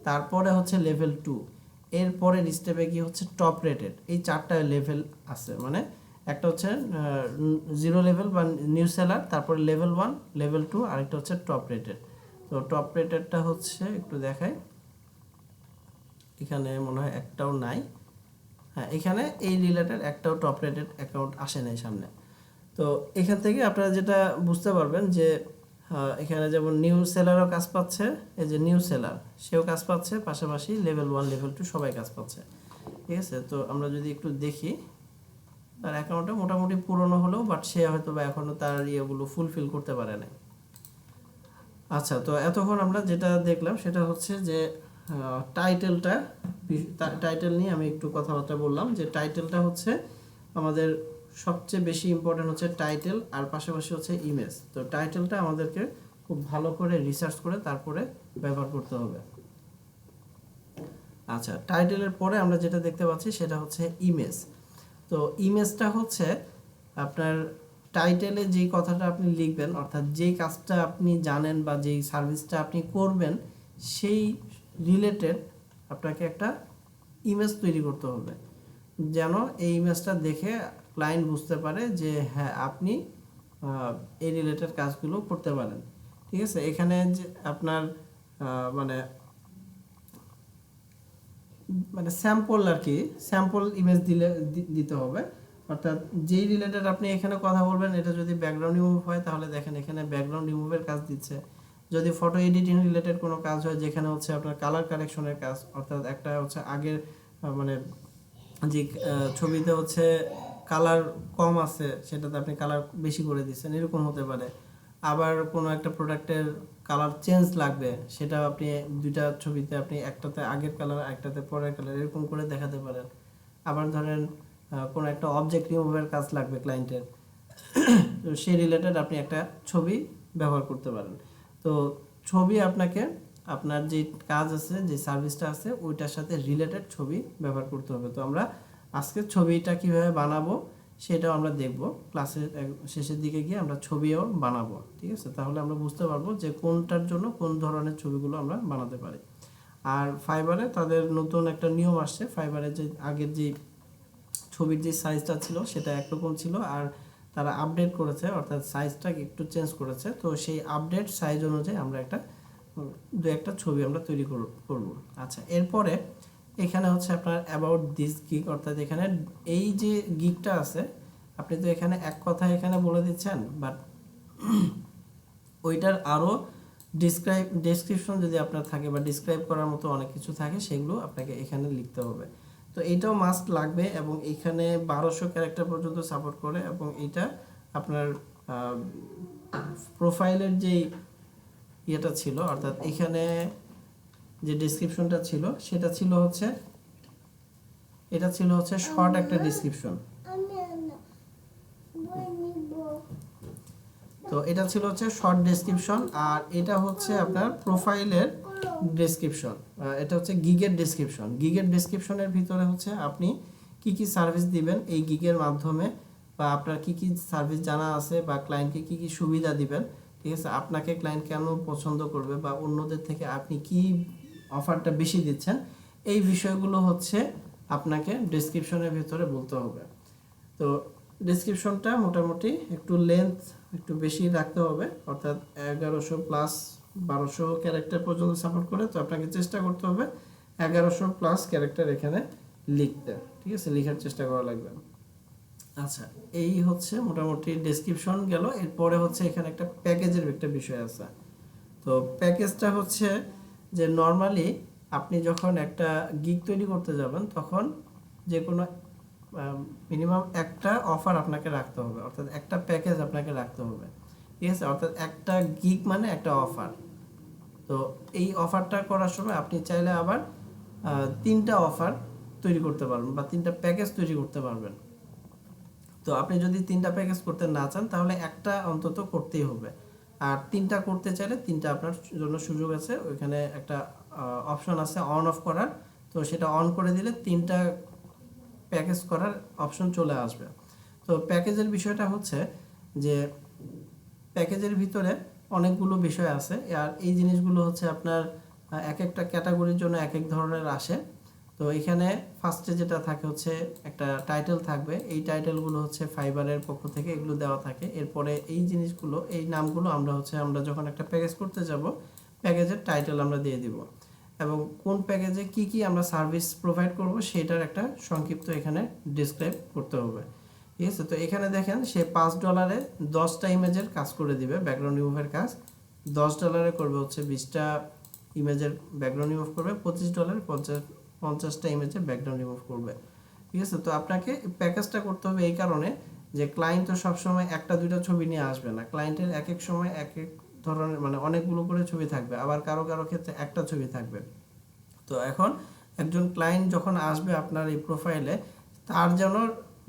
S1: তারপরে হচ্ছে লেভেল 2, এর পরের স্টেপে গিয়ে হচ্ছে টপ রেটেড। এই 4টা লেভেল আছে, মানে একটা হচ্ছে 0 লেভেল বা নিউ সেলার, তারপরে লেভেল 1, লেভেল 2, আরেকটা হচ্ছে টপ রেটেড। তো টপ রেটেডটা হচ্ছে একটু দেখাই, এখানে মনে হয় একটাও নাই, হ্যাঁ এখানে এই রিলেটেড একটাও টপ রেটেড অ্যাকাউন্ট আসে নাই সামনে। তো এখান থেকে আপনারা যেটা বুঝতে পারবেন যে এখানে যেমন নিউ সেলারও কাজ পাচ্ছে, এই যে নিউ সেলার সেও কাজ পাচ্ছে, পাশাপাশি লেভেল 1 লেভেল 2 সবাই কাজ পাচ্ছে। ঠিক আছে, তো আমরা যদি একটু দেখি তার অ্যাকাউন্টটা মোটামুটি পুরনো হলেও বাট সে হয়তো বা এখনো তার ইয়েগুলো ফুলফিল করতে পারে না। আচ্ছা, তো এতক্ষণ আমরা যেটা দেখলাম সেটা হচ্ছে যে টাইটেলটা, টাইটেল নিয়ে আমি একটু কথাবার্তা বললাম যে টাইটেলটা হচ্ছে আমাদের সবচেয়ে বেশি ইম্পর্টেন্ট হচ্ছে টাইটেল, আর পাশাপাশি হচ্ছে ইমেজ। তো টাইটেলটা আমাদেরকে খুব ভালো করে রিসার্চ করে তারপরে ব্যবহার করতে হবে। আচ্ছা, টাইটেলের পরে আমরা যেটা দেখতে পাচ্ছি সেটা হচ্ছে ইমেজ। তো ইমেজটা হচ্ছে আপনার টাইটেলে যেই কথাটা আপনি লিখবেন, অর্থাৎ যেই কাজটা আপনি জানেন বা যেই সার্ভিসটা আপনি করবেন সেই রিলেটেড আপনাকে একটা ইমেজ তৈরি করতে হবে, যেন এই ইমেজটা দেখে ক্লায়েন্ট বুঝতে পারে যে হ্যাঁ আপনি এই রিলেটেড কাজগুলো করতে পারেন। ঠিক আছে, এখানে যে আপনার মানে মানে স্যাম্পল আর কি, স্যাম্পল ইমেজ দিতে হবে। অর্থাৎ যেই রিলেটেড আপনি এখানে কথা বলবেন, এটা যদি ব্যাকগ্রাউন্ড রিমুভ হয় তাহলে দেখেন এখানে ব্যাকগ্রাউন্ড রিমুভের কাজ দিচ্ছে। যদি ফটো এডিটিং রিলেটেড কোনো কাজ হয় যেখানে হচ্ছে আপনার কালার কারেকশনের কাজ, অর্থাৎ একটা হচ্ছে আগের মানে যে ছবিতে হচ্ছে কালার কম আছে সেটাতে আপনি কালার বেশি করে দিচ্ছেন, এরকম হতে পারে। আবার কোনো একটা প্রোডাক্টের কালার চেঞ্জ লাগবে, সেটা আপনি দুইটা ছবিতে আপনি একটাতে আগের কালার একটাতে পরের কালার এরকম করে দেখাতে পারেন। আবার ধরেন কোনো একটা অবজেক্ট রিমুভের কাজ লাগবে ক্লায়েন্টের, তো সেই রিলেটেড আপনি একটা ছবি ব্যবহার করতে পারেন। তো ছবি আপনাকে আপনার যে কাজ আছে, যে সার্ভিসটা আছে ওইটার সাথে রিলেটেড ছবি ব্যবহার করতে হবে। তো আমরা আজকে ছবিটা কিভাবে বানাবো সেটাও আমরা দেখব, ক্লাসের শেষের দিকে গিয়ে আমরা ছবিও বানাবো। ঠিক আছে, তাহলে আমরা বুঝতে পারবো যে কোনটার জন্য কোন ধরনের ছবিগুলো আমরা বানাতে পারি। আর ফাইবারে তাদের নতুন একটা নিয়ম আসছে, ফাইবারে যে আগের যে ছবির যে সাইজটা ছিল সেটা একরকম ছিল, আর তারা আপডেট করেছে, অর্থাৎ সাইজটা একটু চেঞ্জ করেছে। তো সেই আপডেট সাইজ অনুযায়ী আমরা দু একটা ছবি আমরা তৈরি করব। আচ্ছা, এরপরে এখানে হচ্ছে আপনার অ্যাবাউট দিস গিগ, অর্থাৎ এখানে এই যে গিগটা আছে আপনি তো এখানে এক কথায় এখানে বলে দিচ্ছেন, বাট ওইটার আরও ডেসক্রিপশন যদি আপনার থাকে বা ডিসক্রাইব করার মতো অনেক কিছু থাকে সেগুলো আপনাকে এখানে লিখতে হবে। তো এইটাও মাস্ট লাগবে, এবং এখানে 1200 ক্যারেক্টার পর্যন্ত সাপোর্ট করে, এবং এটা আপনার প্রোফাইলের যেই ইয়েটা ছিল, অর্থাৎ এখানে যে ডেসক্রিপশনটা ছিল সেটা ছিল হচ্ছে, এটা ছিল হচ্ছে শর্ট একটা ডেসক্রিপশন। তো এটা ছিল হচ্ছে শর্ট ডেসক্রিপশন, আর এটা হচ্ছে আপনার প্রোফাইলের ডেসক্রিপশন। এটা হচ্ছে গিগের ডেসক্রিপশন। গিগের ডেসক্রিপশনের ভিতরে হচ্ছে আপনি কি কি সার্ভিস দিবেন এই গিগের মাধ্যমে, বা আপনার কি কি সার্ভিস জানা আছে, বা ক্লায়েন্টকে কি কি সুবিধা দিবেন। ঠিক আছে, আপনাকে ক্লায়েন্ট কেন পছন্দ করবে, বা অন্যদের থেকে আপনি কি অফারটা বেশি দিচ্ছেন, এই বিষয়গুলো হচ্ছে আপনাকে ডেসক্রিপশনের ভিতরে বলতে হবে। তো ডেসক্রিপশনটা মোটামুটি একটু লেন্থ একটু বেশি রাখতে হবে, অর্থাৎ 1100 প্লাস 1200 ক্যারেক্টার পর্যন্ত সাপোর্ট করে। তো আপনাকে চেষ্টা করতে হবে 1100 প্লাস ক্যারেক্টার এখানে লিখতে। ঠিক আছে, লেখার চেষ্টা করা লাগবে। আচ্ছা, এই হচ্ছে মোটামুটি ডেসক্রিপশন গেল। এরপরে হচ্ছে এখানে একটা প্যাকেজের একটা বিষয় আছে। তো প্যাকেজটা হচ্ছে যে নর্মালি আপনি যখন একটা গিগ তৈরি করতে যাবেন তখন যে কোনো মিনিমাম একটা অফার আপনাকে রাখতে হবে, অর্থাৎ একটা প্যাকেজ আপনাকে রাখতে হবে। ঠিক আছে, অর্থাৎ একটা গিগ মানে একটা অফার। তো এই অফারটা করার সময় আপনি চাইলে আবার 3টা অফার তৈরি করতে পারবেন বা 3টা প্যাকেজ তৈরি করতে পারবেন। তো আপনি যদি 3টা প্যাকেজ করতে না চান তাহলে একটা অন্তত করতেই হবে, আর 3টা করতে চাইলে 3টা আপনার জন্য সুযোগ আছে। ওইখানে একটা অপশন আছে অন অফ করার, তো সেটা অন করে দিলে 3টা প্যাকেজ করার অপশন চলে আসবে। তো প্যাকেজের বিষয়টা হচ্ছে যে প্যাকেজের ভিতরে অনেকগুলো বিষয় আছে, আর এই জিনিসগুলো হচ্ছে আপনার এক একটা ক্যাটাগরির জন্য এক এক ধরনের আসে। তো এখানে ফার্স্টে যেটা থাকে হচ্ছে একটা টাইটেল থাকবে, এই টাইটেলগুলো হচ্ছে ফাইবারের পক্ষ থেকে এগুলো দেওয়া থাকে। এরপরে এই জিনিসগুলো, এই নামগুলো আমরা যখন একটা প্যাকেজ করতে যাব প্যাকেজের টাইটেল আমরা দিয়ে দিব, এবং কোন প্যাকেজে কি আমরা সার্ভিস প্রোভাইড করব সেটার একটা সংক্ষিপ্ত এখানে ডিসক্রাইব করতে হবে। ঠিক আছে। তো এখানে দেখেন সে $5 10টা ইমেজের কাজ করে দিবে, ব্যাকগ্রাউন্ড রিমুভের কাজ। $10 করবে হচ্ছে 20টা ইমেজের ব্যাকগ্রাউন্ড রিমুভ করবে, $25 50টা ইমেজের ব্যাকগ্রাউন্ড রিমুভ করবে। ঠিক আছে। তো আপনাকে প্যাকেজটা করতে হবে এই কারণে যে ক্লায়েন্ট তো সবসময় একটা দুইটা ছবি নিয়ে আসবে না, ক্লায়েন্টের এক এক সময় এক এক ধরনের মানে অনেকগুলো করে ছবি থাকবে, আবার কারো কারো ক্ষেত্রে একটা ছবি থাকবে। তো এখন একজন ক্লায়েন্ট যখন আসবে আপনার এই প্রোফাইলে, তার যেন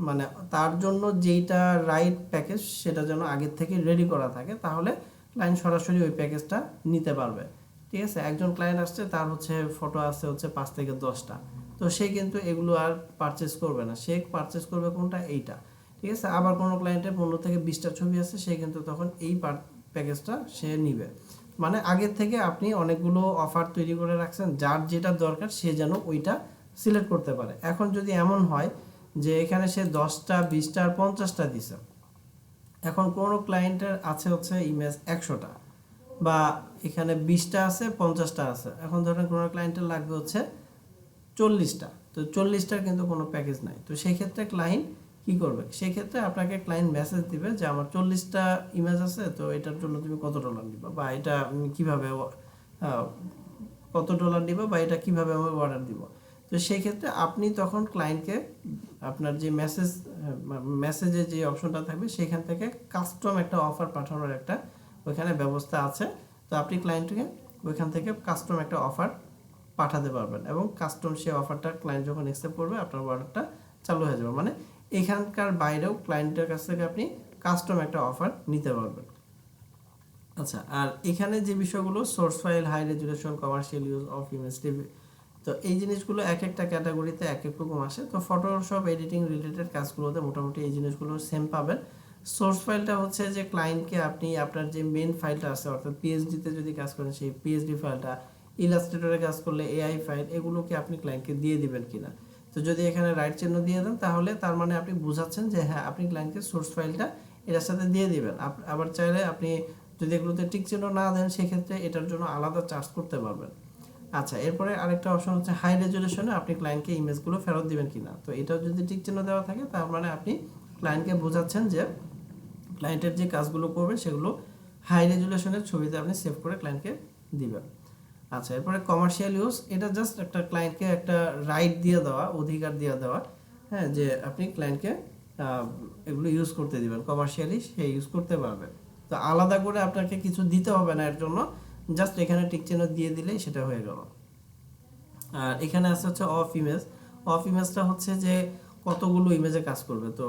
S1: মানে তার জন্য যেইটা রাইট প্যাকেজ সেটা যেন আগের থেকে রেডি করা থাকে, তাহলে ক্লায়েন্ট সরাসরি ওই প্যাকেজটা নিতে পারবে। ঠিক আছে। একজন ক্লায়েন্ট আসছে, তার হচ্ছে ফটো আসছে হচ্ছে 5 থেকে 10টা, তো সে কিন্তু এগুলো আর পারচেস করবে না, সে পারচেস করবে কোনটা, এইটা। ঠিক আছে। আবার কোনো ক্লায়েন্টের 15 থেকে 20টা ছবি আছে, সে কিন্তু তখন এই প্যাকেজটা সে নিবে। মানে আগের থেকে আপনি অনেকগুলো অফার তৈরি করে রাখছেন, যার যেটা দরকার সে যেন ওইটা সিলেক্ট করতে পারে। এখন যদি এমন হয় যে এখানে সে 10টা 20টা আর 50টা দিছে, এখন কোনো ক্লায়েন্টের আছে হচ্ছে ইমেজ 100টা, বা এখানে 20টা আছে 50টা আছে, এখন ধরেন কোনো ক্লায়েন্টের লাগবে হচ্ছে 40টা, তো 40টার কিন্তু কোনো প্যাকেজ নাই। তো সেই ক্ষেত্রে ক্লায়েন্ট কি করবে, সেই ক্ষেত্রে আপনাকে ক্লায়েন্ট মেসেজ দিবে যে আমার 40টা ইমেজ আছে, তো এটার জন্য তুমি কত ডলার দিবা, বা এটা আমি কিভাবে কত ডলার দিব, বা এটা কিভাবে আমি অর্ডার দিব। তো সেই ক্ষেত্রে আপনি তখন ক্লায়েন্টকে আপনার যে মেসেজে যে অপশনটা থাকবে সেখান থেকে কাস্টম একটা অফার পাঠানোর একটা ওইখানে ব্যবস্থা আছে। তো আপনি ক্লায়েন্টকে ওইখান থেকে কাস্টম একটা অফার পাঠাতে পারবেন, এবং কাস্টম সেই অফারটা ক্লায়েন্ট যখন অ্যাকসেপ্ট করবে আপনার অর্ডারটা চালু হয়ে যাবে। মানে এখানকার বাইরেও ক্লায়েন্টের কাছ থেকে আপনি কাস্টম একটা অফার নিতে পারবেন। আচ্ছা, আর এখানে যে বিষয়গুলো source file, high resolution, commercial use of image, তো এই জিনিসগুলো এক একটা ক্যাটাগরিতে এক এক রকম আসে। তো ফটোশপ এডিটিং রিলেটেড কাজগুলোতে মোটামুটি এই জিনিসগুলো সেম পাবেন। সোর্স ফাইলটা হচ্ছে যে ক্লায়েন্টকে আপনি আপনার যে মেন ফাইলটা আছে, অর্থাৎ পিএইচডিতে যদি কাজ করেন সেই পিএইচডি ফাইলটা, ইলাস্ট্রেটরে কাজ করলে এআই ফাইল, এগুলোকে আপনি ক্লায়েন্টকে দিয়ে দিবেন কিনা। তো যদি এখানে রাইট চিহ্ন দিয়ে দেন, তাহলে তার মানে আপনি বুঝাচ্ছেন যে হ্যাঁ আপনি ক্লায়েন্টকে সোর্স ফাইলটা এটার সাথে দিয়ে দিবেন। আবার চাইলে আপনি যদি এগুলোতে টিক চিহ্ন না দেন, সেক্ষেত্রে এটার জন্য আলাদা চার্জ করতে পারবেন। আচ্ছা, এরপরে আরেকটা অপশন হচ্ছে হাই রেজুলেশনে আপনি ক্লায়েন্টকে ইমেজগুলো ফেরত দিবেন কিনা। তো এটা যদি টিক চিহ্ন দেওয়া থাকে, তার মানে আপনি ক্লায়েন্টকে বোঝাচ্ছেন যে ক্লায়েন্টের যে কাজগুলো করবে সেগুলো হাই রেজুলেশনের ছবিতে আপনি সেভ করে ক্লায়েন্টকে দিবেন। আচ্ছা, এরপরে কমার্শিয়াল ইউজ, এটা জাস্ট একটা ক্লায়েন্টকে একটা রাইট দিয়ে দেওয়া, অধিকার দিয়ে দেওয়া, হ্যাঁ, যে আপনি ক্লায়েন্টকে এগুলো ইউজ করতে দিবেন, কমার্শিয়ালি সে ইউজ করতে পারবে। তো আলাদা করে আপনাকে কিছু দিতে হবে না এর জন্য, জাস্ট এখানে টিক চিহ্ন দিয়ে দিলেই সেটা হয়ে গেল। আর এখানে আছে হচ্ছে অফ ইমেজ। অফ ইমেজটা হচ্ছে যে কতগুলো ইমেজে কাজ করবে, তো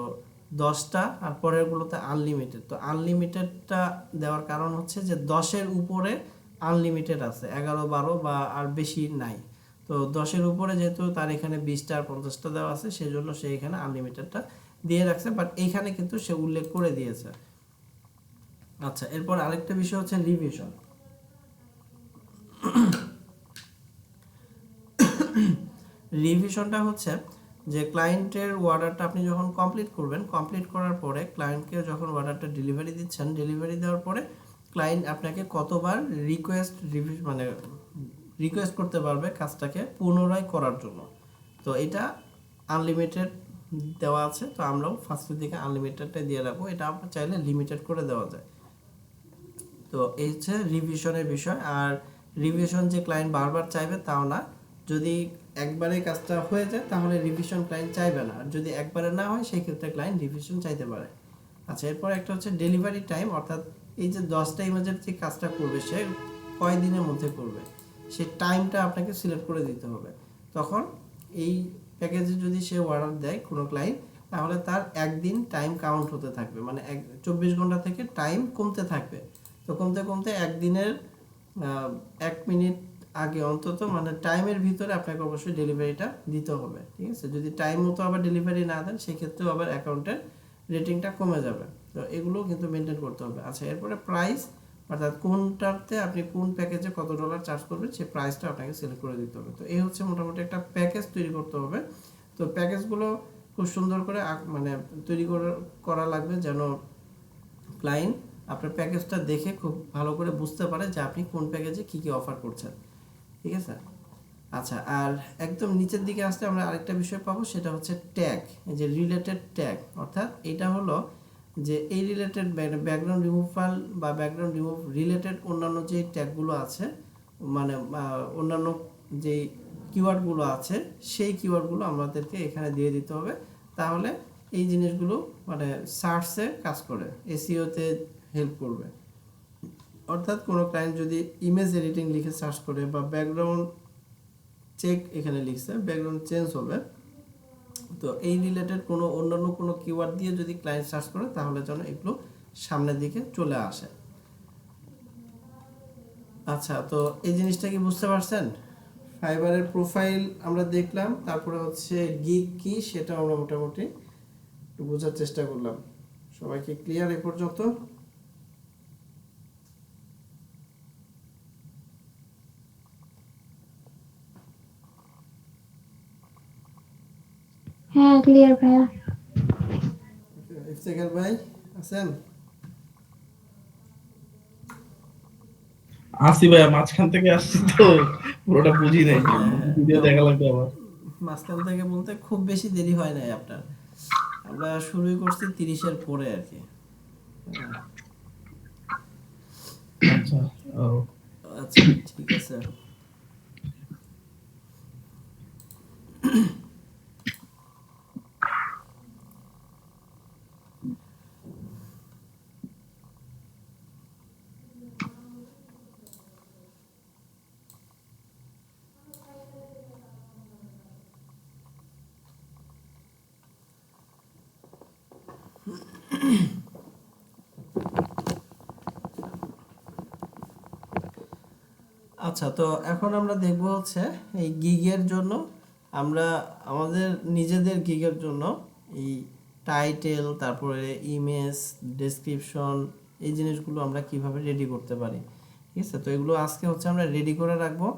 S1: 10টা, আর পরেরগুলোতে আনলিমিটেড। তো আনলিমিটেডটা দেওয়ার কারণ হচ্ছে যে 10-এর উপরে আনলিমিটেড আছে, 11 12 বা আর বেশি নাই। তো 10-এর উপরে যেহেতু তার এখানে 20টা আর 50টা দেওয়া আছে, সেই জন্য সে এখানে আনলিমিটেডটা দিয়ে রাখছে, বাট এইখানে কিন্তু সে উল্লেখ করে দিয়েছে। আচ্ছা, এরপর আরেকটা বিষয় হচ্ছে রিভিশন। রিভিশনটা হচ্ছে যে ক্লায়েন্টের অর্ডারটা আপনি যখন কমপ্লিট করবেন, কমপ্লিট করার পরে ক্লায়েন্টকে যখন অর্ডারটা ডেলিভারি দিচ্ছেন, ডেলিভারি দেওয়ার পরে ক্লায়েন্ট আপনাকে কতবার রিকোয়েস্ট করতে পারবে কাজটাকে পুনরায় করার জন্য। তো এটা আনলিমিটেড দেওয়া আছে, তো আমরাও ফার্স্টের দিকে আনলিমিটেডটা দিয়ে রাখবো, এটা আপনার চাইলে লিমিটেড করে দেওয়া যায়। তো এই হচ্ছে রিভিশনের বিষয়। আর রিভিশন যে ক্লায়েন্ট বারবার চাইবে তাও না, যদি একবারে কাজটা হয়ে যায় তাহলে রিভিশন ক্লায়েন্ট চাইবে না, আর যদি একবারে না হয় সেই ক্ষেত্রে ক্লায়েন্ট রিভিশন চাইতে পারে। আচ্ছা, এরপর একটা হচ্ছে ডেলিভারি টাইম, অর্থাৎ এই যে 10টা ইমেজের যে কাজটা করবে সে কয় দিনের মধ্যে করবে, সেই টাইমটা আপনাকে সিলেক্ট করে দিতে হবে। তখন এই প্যাকেজে যদি সে অর্ডার দেয় কোনো ক্লায়েন্ট, তাহলে তার একদিন টাইম কাউন্ট হতে থাকবে, মানে 24 ঘন্টা থেকে টাইম কমতে থাকবে। তো কমতে কমতে একদিনের 1 মিনিট আগে অন্তত, মানে টাইমের ভিতরে আপনাকে অবশ্যই ডেলিভারিটা দিতে হবে। ঠিক আছে। যদি টাইম মতো আবার ডেলিভারি না দেন, সেক্ষেত্রেও আবার অ্যাকাউন্টের রেটিংটা কমে যাবে। তো এগুলো কিন্তু মেনটেন করতে হবে। আচ্ছা, এরপরে প্রাইস, অর্থাৎ কোনটাতে আপনি কোন প্যাকেজে কত ডলার চার্জ করবেন সেই প্রাইসটা আপনাকে সিলেক্ট করে দিতে হবে। তো এই হচ্ছে মোটামুটি একটা প্যাকেজ তৈরি করতে হবে। তো প্যাকেজগুলো খুব সুন্দর করে মানে তৈরি করা লাগবে, যেন ক্লায়েন্ট আপনার প্যাকেজটা দেখে খুব ভালো করে বুঝতে পারে যে আপনি কোন প্যাকেজে কী কী অফার করছেন। ঠিক আছে। আচ্ছা, আর একদম নিচের দিকে আসলে আমরা আরেকটা বিষয় পাবো, সেটা হচ্ছে ট্যাগ। এই যে রিলেটেড ট্যাগ, অর্থাৎ এটা হলো যে এই রিলেটেড ব্যাকগ্রাউন্ড রিমুভাল বা ব্যাকগ্রাউন্ড রিমুভ রিলেটেড অন্যান্য যে ট্যাগগুলো আছে, মানে অন্যান্য যে কিওয়ার্ডগুলো আছে, সেই কিওয়ার্ডগুলো আমাদেরকে এখানে দিয়ে দিতে হবে। তাহলে এই জিনিসগুলো মানে সার্চে কাজ করে, এসইওতে হেল্প করবে। অর্থাৎ কোনো ক্লায়েন্ট যদি ইমেজ এডিটিং লিখে সার্চ করে বা ব্যাকগ্রাউন্ড চেক এখানে লিখছে, ব্যাকগ্রাউন্ড চেঞ্জ হবে, তো এই রিলেটেড কোনো অন্যান্য কোনো কিওয়ার্ড দিয়ে যদি ক্লায়েন্ট সার্চ করে, তাহলে যেন এগুলো সামনের দিকে চলে আসে। আচ্ছা, তো এই জিনিসটা কি বুঝতে পারছেন? ফাইবারের প্রোফাইল আমরা দেখলাম, তারপরে হচ্ছে গিগ কি সেটা আমরা মোটামুটি একটু বোঝার চেষ্টা করলাম। সবাইকে ক্লিয়ার এ পর্যন্ত?
S2: হ্যাঁ ক্লিয়ার ভাইয়া।
S1: ইফতেখার ভাই আছেন?
S3: আসি ভাইয়া, মাঝখান থেকে আসছি তো পুরোটা বুঝি নাই, ভিডিও দেখা লাগবে আবার।
S1: মাঝখান থেকে বলতে খুব বেশি দেরি হয় নাই আপনার, আমরা শুরুই করছি 30-এর পরে আর কি।
S3: আচ্ছা। ও,
S1: আচ্ছা, ঠিক আছে। আচ্ছা, তো এখন আমরা দেখব হচ্ছে এই গিগের জন্য আমরা আমাদের নিজেদের গিগের জন্য এই টাইটেল, তারপরে ইমেজ, ডেসক্রিপশন, এই জিনিসগুলো আমরা কিভাবে রেডি করতে পারি। ঠিক আছে, তো এগুলো আজকে হচ্ছে আমরা রেডি করে রাখবো,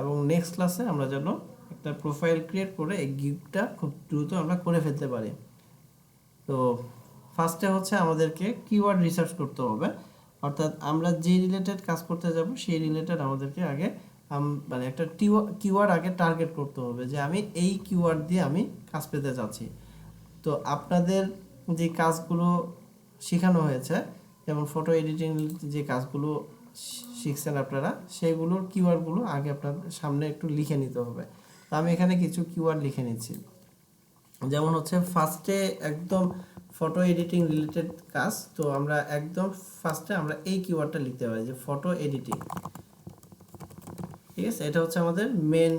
S1: এবং নেক্সট ক্লাসে আমরা যেন একটা প্রোফাইল ক্রিয়েট করে এই গিগটা খুব দ্রুত আমরা করে ফেলতে পারি। তো ফার্স্টে হচ্ছে আমাদেরকে কিওয়ার্ড রিসার্চ করতে হবে, অর্থাৎ আমরা যে রিলেটেড কাজ করতে যাব সেই রিলেটেড আমাদেরকে আগে মানে একটা কিওয়ার্ড আগে টার্গেট করতে হবে, যে আমি এই কিওয়ার্ড দিয়ে আমি কাজ পেতে যাচ্ছি। তো আপনাদের যে কাজগুলো শেখানো হয়েছে, যেমন ফটো এডিটিং যে কাজগুলো শিখছেন আপনারা, সেগুলোর কিওয়ার্ডগুলো আগে আপনাদের সামনে একটু লিখে নিতে হবে। তো আমি এখানে কিছু কিওয়ার্ড লিখে নিচ্ছি। যেমন হচ্ছে ফার্স্টে একদম ফটো এডিটিং রিলেটেড কাজ, তো আমরা একদম ফার্স্টে আমরা এই কিওয়ার্ডটা লিখতে পারি যে ফটো এডিটিং। ঠিক আছে, এটা হচ্ছে আমাদের মেন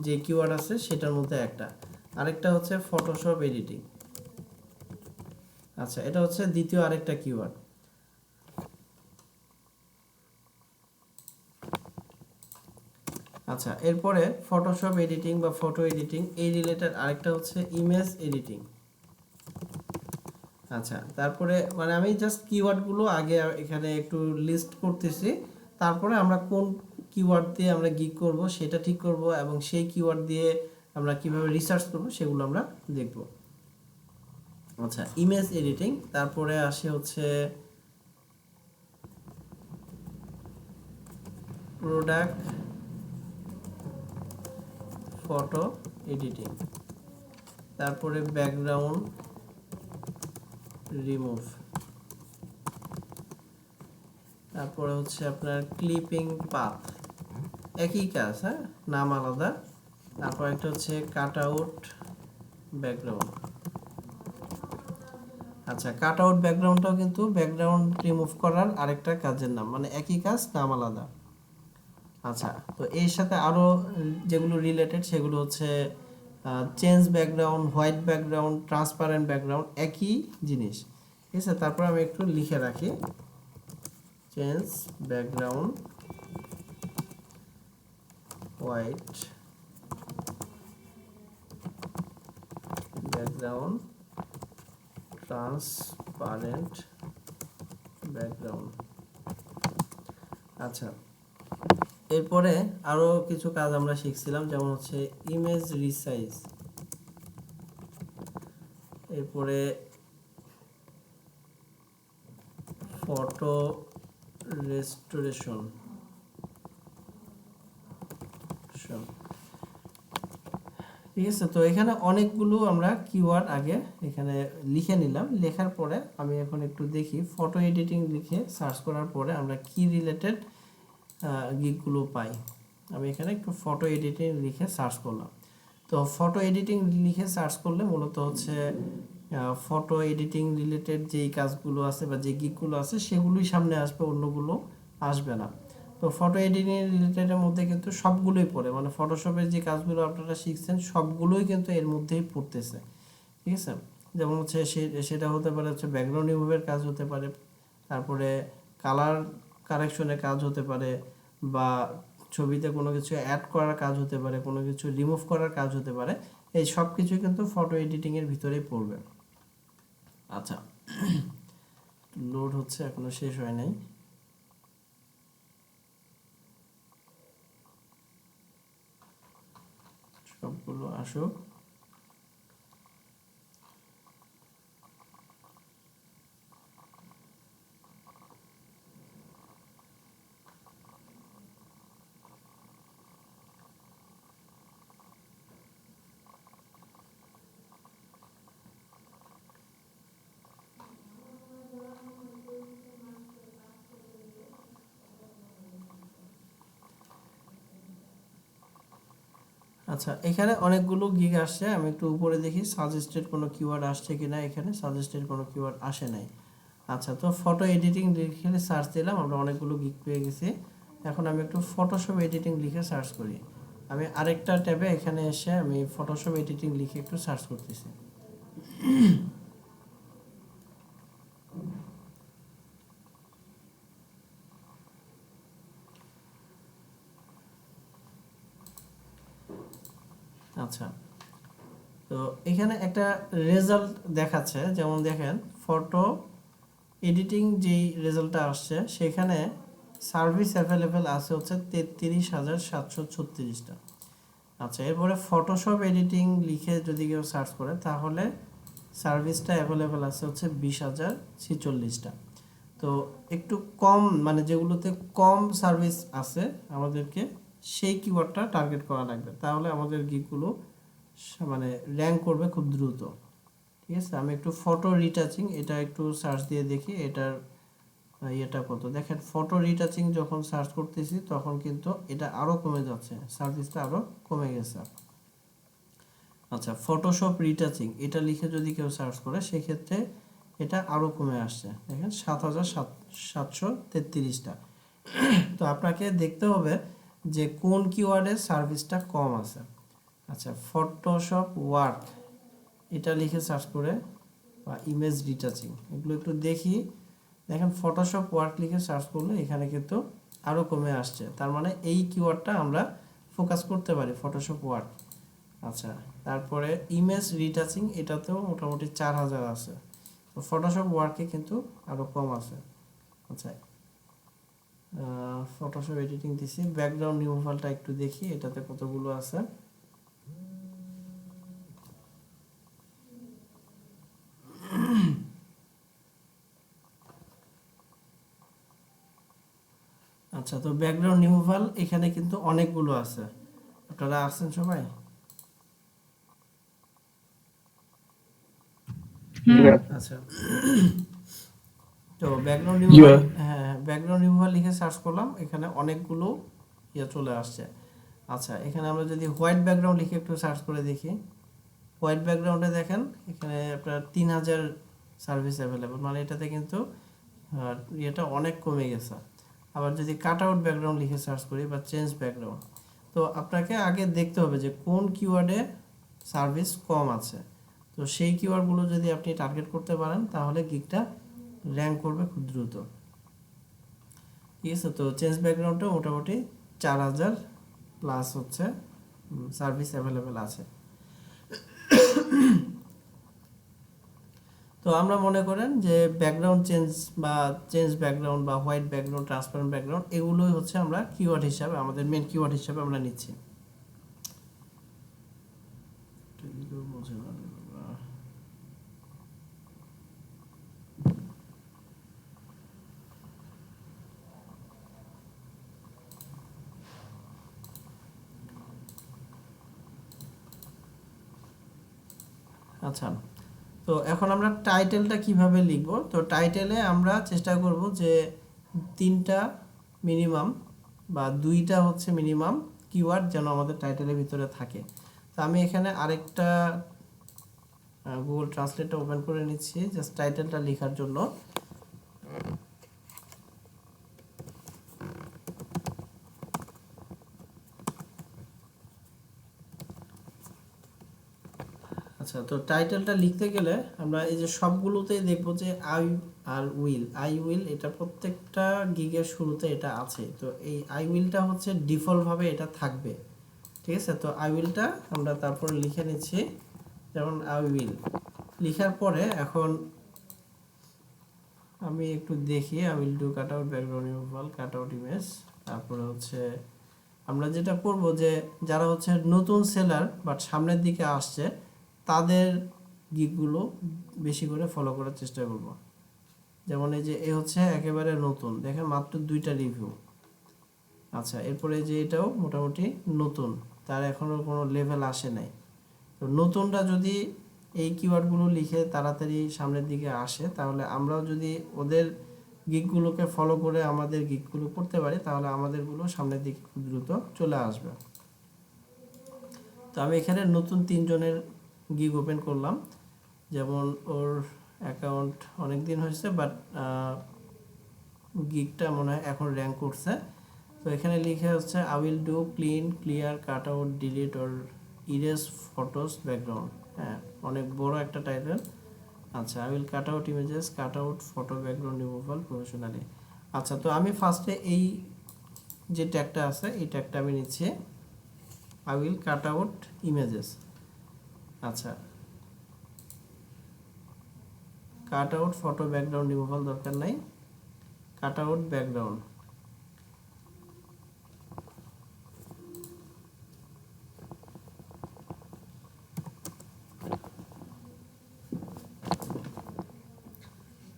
S1: যে কিওয়ার্ড আছে সেটার মধ্যে একটা। আরেকটা হচ্ছে ফটোশপ এডিটিং। আচ্ছা, এটা হচ্ছে দ্বিতীয় আরেকটা কিওয়ার্ড। আচ্ছা, এরপরে ফটোশপ এডিটিং বা ফটো এডিটিং এই রিলেটেড আরেকটা হচ্ছে ইমেজ এডিটিং। আচ্ছা, তারপরে মানে আমি জাস্ট কিওয়ার্ডগুলো আগে এখানে একটু লিস্ট করতেছি, তারপরে আমরা কোন কিওয়ার্ড দিয়ে আমরা গিগ করব সেটা ঠিক করব, এবং সেই কিওয়ার্ড দিয়ে আমরা কিভাবে রিসার্চ করব সেগুলো আমরা দেখব। আচ্ছা, ইমেজ এডিটিং, তারপরে আসে হচ্ছে প্রোডাক্ট ফটো এডিটিং, তারপরে ব্যাকগ্রাউন্ড রিমুভ, তারপরে হচ্ছে আপনার ক্লিপিং পাথ, একই কাজ, হ্যাঁ, নাম আলাদা। তারপর একটা হচ্ছে কাট আউট ব্যাকগ্রাউন্ড। আচ্ছা, কাট আউট ব্যাকগ্রাউন্ডটাও কিন্তু ব্যাকগ্রাউন্ড রিমুভ করার আরেকটা কাজের নাম, মানে একই কাজ, নাম আলাদা। আচ্ছা, তো এর সাথে আরো যেগুলো রিলেটেড সেগুলো হচ্ছে change background, white background, transparent background, একই জিনিস। ঠিক আছে, তারপর আমি একটু লিখে রাখি change background white background, transparent background. আচ্ছা, এরপরে আরো কিছু কাজ আমরা শিখছিলাম, যেমন হচ্ছে ইমেজ রিসাইজ, এরপরে ফটো রেস্টোরেশন, ঠিক আছে, তো এখানে অনেকগুলো আমরা কিওয়ার্ড আগে এখানে লিখে নিলাম। লেখার পরে আমি এখন একটু দেখি ফটো এডিটিং লিখে সার্চ করার পরে আমরা কি রিলেটেড গিগগুলো পাই। আমি এখানে একটু ফটো এডিটিং লিখে সার্চ করলাম। তো ফটো এডিটিং লিখে সার্চ করলে মূলত হচ্ছে ফটো এডিটিং রিলেটেড যেই কাজগুলো আছে বা যে গিগগুলো আছে সেগুলোই সামনে আসবে, অন্যগুলো আসবে না। তো ফটো এডিটিং রিলেটেডের মধ্যে কিন্তু সবগুলোই পড়ে, মানে ফটোশপের যে কাজগুলো আপনারা শিখছেন সবগুলোই কিন্তু এর মধ্যেই পড়তেছে। ঠিক আছে, যেমন হচ্ছে সেটা হতে পারে হচ্ছে ব্যাকগ্রাউন্ড রিমুভের কাজ হতে পারে, তারপরে কালার কারেকশনের কাজ হতে পারে, বা ছবিতে কোনো কিছু অ্যাড করার কাজ হতে পারে, কোনো কিছু রিমুভ করার কাজ হতে পারে। এই সব কিছু কিন্তু ফটো এডিটিংয়ের ভিতরেই পড়বে। আচ্ছা, লোড হচ্ছে, এখনো শেষ হয় নাই। সবগুলো আসুক। আচ্ছা, এখানে অনেকগুলো গিগ আসছে, আমি একটু উপরে দেখি সাজেস্টেড কোনো কিওয়ার্ড আসছে কিনা। এখানে সাজেস্টেড কোনো কিওয়ার্ড আসে নাই। আচ্ছা, তো ফটো এডিটিং লিখে সার্চ দিলাম, আমরা অনেকগুলো গিগ পেয়ে গেছি। এখন আমি একটু ফটোশপ এডিটিং লিখে সার্চ করি। আমি আরেকটা ট্যাবে এখানে এসে আমি ফটোশপ এডিটিং লিখে একটু সার্চ করতেছি। আচ্ছা, তো এখানে একটা রেজাল্ট দেখাচ্ছে, যেমন দেখেন ফটো এডিটিং যেই রেজাল্টটা আসছে সেখানে সার্ভিস অ্যাভেলেবেল আছে হচ্ছে 33,736টা। আচ্ছা, এরপরে ফটোশপ এডিটিং লিখে যদি কেউ সার্চ করে তাহলে সার্ভিসটা অ্যাভেলেবেল আছে হচ্ছে 20,046টা। তো একটু কম, মানে যেগুলোতে কম সার্ভিস আছে আমাদেরকে সেই কিওয়ার্ডটা টার্গেট করা লাগবে, তাহলে আমাদের গিকগুলো মানে র্যাঙ্ক করবে খুব দ্রুত। ঠিক আছে, আমি একটু ফটো রিটাচিং এটা একটু সার্চ দিয়ে দেখি এটার ইয়েটা কত। দেখেন ফটো রিটাচিং যখন সার্চ করতেছি তখন কিন্তু এটা আরও কমে যাচ্ছে, সার্ভিসটা আরও কমে গেছে। আচ্ছা, ফটোশপ রিটাচিং এটা লিখে যদি কেউ সার্চ করে সেক্ষেত্রে এটা আরও কমে আসছে, দেখেন 7,733টা। তো আপনাকে দেখতে হবে যে কোন কিওয়ার্ডের সার্ভিসটা কম আছে। আচ্ছা, ফটোশপ ওয়ার্ক এটা লিখে সার্চ করে, বা ইমেজ রিটাচিং এগুলো একটু দেখি। দেখেন ফটোশপ ওয়ার্ক লিখে সার্চ করলে এখানে কিন্তু আরও কমে আসছে, তার মানে এই কিওয়ার্ডটা আমরা ফোকাস করতে পারি, ফটোশপ ওয়ার্ক। আচ্ছা, তারপরে ইমেজ রিটাচিং এটাতেও মোটামুটি 4,000 আছে, তো ফটোশপ ওয়ার্কে কিন্তু আরও কম আছে। আচ্ছা, ফটোশপ এডিটিং দিছি, ব্যাকগ্রাউন্ড রিমুভালটা একটু দেখি এটাতে কতগুলো আছে। আচ্ছা, তো ব্যাকগ্রাউন্ড রিমুভাল এখানে কিন্তু অনেকগুলো আছে, আপনারা আছেন সবাই? আচ্ছা, তো ব্যাকগ্রাউন্ড রিমুভাল, হ্যাঁ ব্যাকগ্রাউন্ড রিমুভাল লিখে সার্চ করলাম, এখানে অনেকগুলো ইয়ে চলে আসছে। আচ্ছা, এখানে আমরা যদি হোয়াইট ব্যাকগ্রাউন্ড লিখে একটু সার্চ করে দেখি, হোয়াইট ব্যাকগ্রাউন্ডে দেখেন এখানে আপনার 3,000 সার্ভিস অ্যাভেলেবল, মানে এটাতে কিন্তু ইয়েটা অনেক কমে গেছে। আবার যদি কাট আউট ব্যাকগ্রাউন্ড লিখে সার্চ করি বা চেঞ্জ ব্যাকগ্রাউন্ড, তো আপনাকে আগে দেখতে হবে যে কোন কিওয়ার্ডে সার্ভিস কম আছে। তো সেই কিওয়ার্ডগুলো যদি আপনি টার্গেট করতে পারেন তাহলে গিগটা র্যাঙ্ক করবে খুব দ্রুত। ঠিক আছে, তো চেঞ্জ ব্যাকগ্রাউন্ডটা মোটামুটি 4,000 প্লাস হচ্ছে সার্ভিস অ্যাভেলেবেল আছে। তো আমরা মনে করেন যে ব্যাকগ্রাউন্ড চেঞ্জ বা চেঞ্জ ব্যাকগ্রাউন্ড বা হোয়াইট ব্যাকগ্রাউন্ড, ট্রান্সপারেন্ট ব্যাকগ্রাউন্ড এগুলোই হচ্ছে আমরা কিওয়ার্ড হিসাবে, আমাদের মেন কিওয়ার্ড হিসাবে আমরা নিচ্ছি। আচ্ছা, তো এখন আমরা টাইটেলটা কিভাবে লিখব? তো টাইটেলে আমরা চেষ্টা করব যে 3টা মিনিমাম বা 2টা হচ্ছে মিনিমাম কিওয়ার্ড যেন আমাদের টাইটেলের ভিতরে থাকে। তো আমি এখানে আরেকটা গুগল ট্রান্সলেটটা ওপেন করে নিচ্ছি জাস্ট টাইটেলটা লেখার জন্য। আচ্ছা, তো টাইটেলটা লিখতে গেলে আমরা এই যে সবগুলোতেই দেখব যে আই উইল এটা প্রত্যেকটা গিগের শুরুতে এটা আছে। তো এই আই উইলটা হচ্ছে ডিফল্ট ভাবে এটা থাকবে, ঠিক আছে? তো আই উইলটা আমরা তারপর লিখে নিচ্ছি, যেমন আই উইল লিখার পরে এখন আমি একটু দেখি I will do cut out background removal, cut out image. তারপরে হচ্ছে আমরা যেটা করব যে যারা হচ্ছে নতুন সেলার বাট সামনের দিকে আসছে তাদের গিকগুলো বেশি করে ফলো করার চেষ্টা করব। যেমন এই যে এ হচ্ছে একেবারে নতুন, দেখেন মাত্র 2টা রিভিউ। আচ্ছা, এরপরে যে এটাও মোটামুটি নতুন, তার এখনো কোনো লেভেল আসে নাই। তো নতুনরা যদি এই কিওয়ার্ডগুলো লিখে তাড়াতাড়ি সামনের দিকে আসে, তাহলে আমরাও যদি ওদের গিকগুলোকে ফলো করে আমাদের গিকগুলো করতে পারি, তাহলে আমাদেরগুলো সামনের দিকে খুব দ্রুত চলে আসবে। তো আমি এখানে নতুন 3 জনের গিগ ওপেন করলাম, যেমন ওর অ্যাকাউন্ট অনেক দিন হয়েছে বাট গিগটা মনে হয় এখন র্যাঙ্ক করছে। তো এখানে লিখে হচ্ছে I will do clean clear cut out delete or erase photos background. হ্যাঁ, অনেক বড় একটা টাইটেল। আচ্ছা, I will cut out images cut out photo background removal professionally. আচ্ছা, তো আমি ফার্স্টে এই যে ট্যাগটা আছে এই ট্যাগটা আমি নিচ্ছি, I will cut out images. আচ্ছা, cut out photo background removal দরকার নাই, কাট আউট ব্যাকগ্রাউন্ড।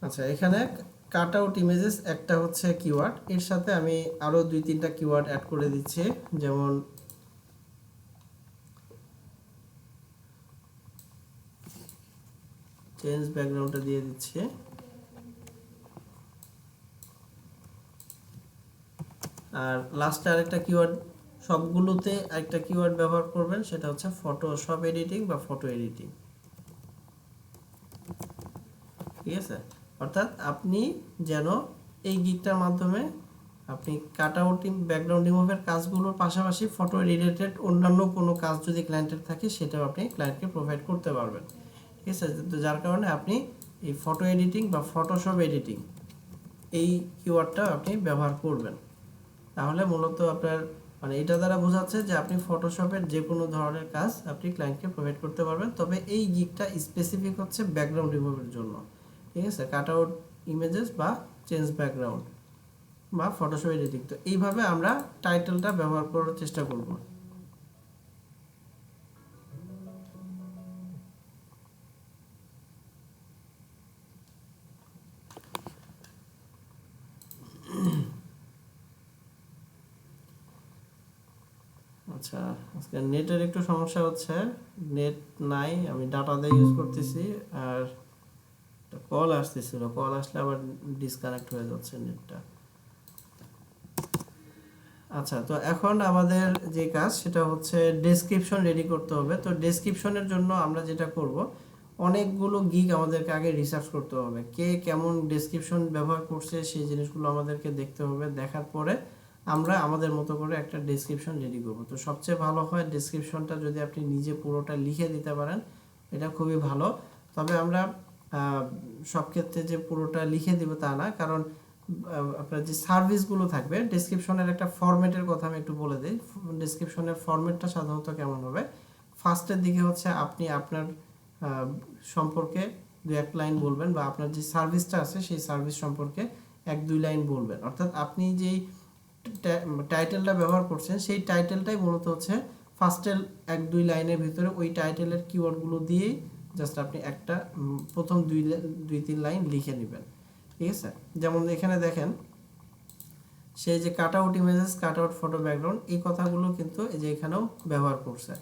S1: আচ্ছা, এখানে কাট আউট ইমেজেস একটা হচ্ছে কিওয়ার্ড, এর সাথে আমি আরো 2-3টা কিওয়ার্ড অ্যাড করে দিচ্ছি, যেমন চেঞ্জ ব্যাকগ্রাউন্ডটা দিয়ে দিচ্ছি। আর লাস্টে আরেকটা কিওয়ার্ড, সবগুলোতে একটা কিওয়ার্ড ব্যবহার করবেন, সেটা হচ্ছে ফটোশপ এডিটিং বা ফটো এডিটিং, ঠিক আছে? অর্থাৎ আপনি যেন এই গিগটার মাধ্যমে আপনি কাট আউট ব্যাকগ্রাউন্ড রিমুভের কাজগুলোর পাশাপাশি ফটো রিলেটেড অন্যান্য কোনো কাজ যদি ক্লায়েন্টের থাকে সেটাও আপনি ক্লায়েন্টকে প্রোভাইড করতে পারবেন, ঠিক আছে? তো যার কারণে আপনি এই ফটো এডিটিং বা ফটোশপ এডিটিং এই কিওয়ার্ডটা আপনি ব্যবহার করবেন। তাহলে মূলত আপনার মানে এটা দ্বারা বোঝাচ্ছে যে আপনি ফটোশপের যে কোনো ধরনের কাজ আপনি ক্লায়েন্টকে প্রোভাইড করতে পারবেন। তবে এই গিগটা স্পেসিফিক হচ্ছে ব্যাকগ্রাউন্ড রিমুভের জন্য, ঠিক আছে? কাট আউট ইমেজেস বা চেঞ্জ ব্যাকগ্রাউন্ড বা ফটোশপ এডিটিং। তো এইভাবে আমরা টাইটেলটা ব্যবহার করার চেষ্টা করব। আচ্ছা, আজকে নেটের একটু সমস্যা হচ্ছে, নেট নাই, আমি ডাটা দিয়ে ইউজ করতেছি, আর কল আসতেছিল, কল আসলে আবার ডিসকানেক্ট হয়ে যাচ্ছে নেটটা। আচ্ছা, তো এখন আমাদের যে কাজ সেটা হচ্ছে ডেসক্রিপশন রেডি করতে হবে। তো ডেসক্রিপশনের জন্য আমরা যেটা করব, অনেকগুলো গিগ আমাদেরকে আগে রিসার্চ করতে হবে, কে কেমন ডেসক্রিপশন ব্যবহার করছে সেই জিনিসগুলো আমাদেরকে দেখতে হবে। দেখার পরে আমরা আমাদের মতো করে একটা ডেসক্রিপশন রেডি করব। তো সবচেয়ে ভালো হয় ডেসক্রিপশনটা যদি আপনি নিজে পুরোটা লিখে দিতে পারেন, এটা খুবই ভালো। তবে আমরা সব ক্ষেত্রে যে পুরোটা লিখে দিব তা না, কারণ আপনার যে সার্ভিসগুলো থাকবে, ডেসক্রিপশনের একটা ফরম্যাটের কথা আমি একটু বলে দিই। ডেসক্রিপশনের ফরম্যাটটা সাধারণত কেমন হবে, ফার্স্টের দিকে হচ্ছে আপনি আপনার সম্পর্কে 2-1 লাইন বলবেন, বা আপনার যে সার্ভিসটা আছে সেই সার্ভিস সম্পর্কে 1-2 লাইন বলবেন। অর্থাৎ আপনি যেই টাইটেলটা ব্যবহার করছেন সেই টাইটেলটাই মূলত হচ্ছে ফার্স্টের 1-2 লাইনের ভিতরে ওই টাইটেলের কিওয়ার্ডগুলো দিয়েই জাস্ট আপনি একটা প্রথম 2-3 লাইন লিখে নেবেন, ঠিক আছে? যেমন এখানে দেখেন, সেই যে কাট আউট ইমেজেস কাট আউট ফটো ব্যাকগ্রাউন্ড এই কথাগুলো কিন্তু এই যে এখানেও ব্যবহার করছে।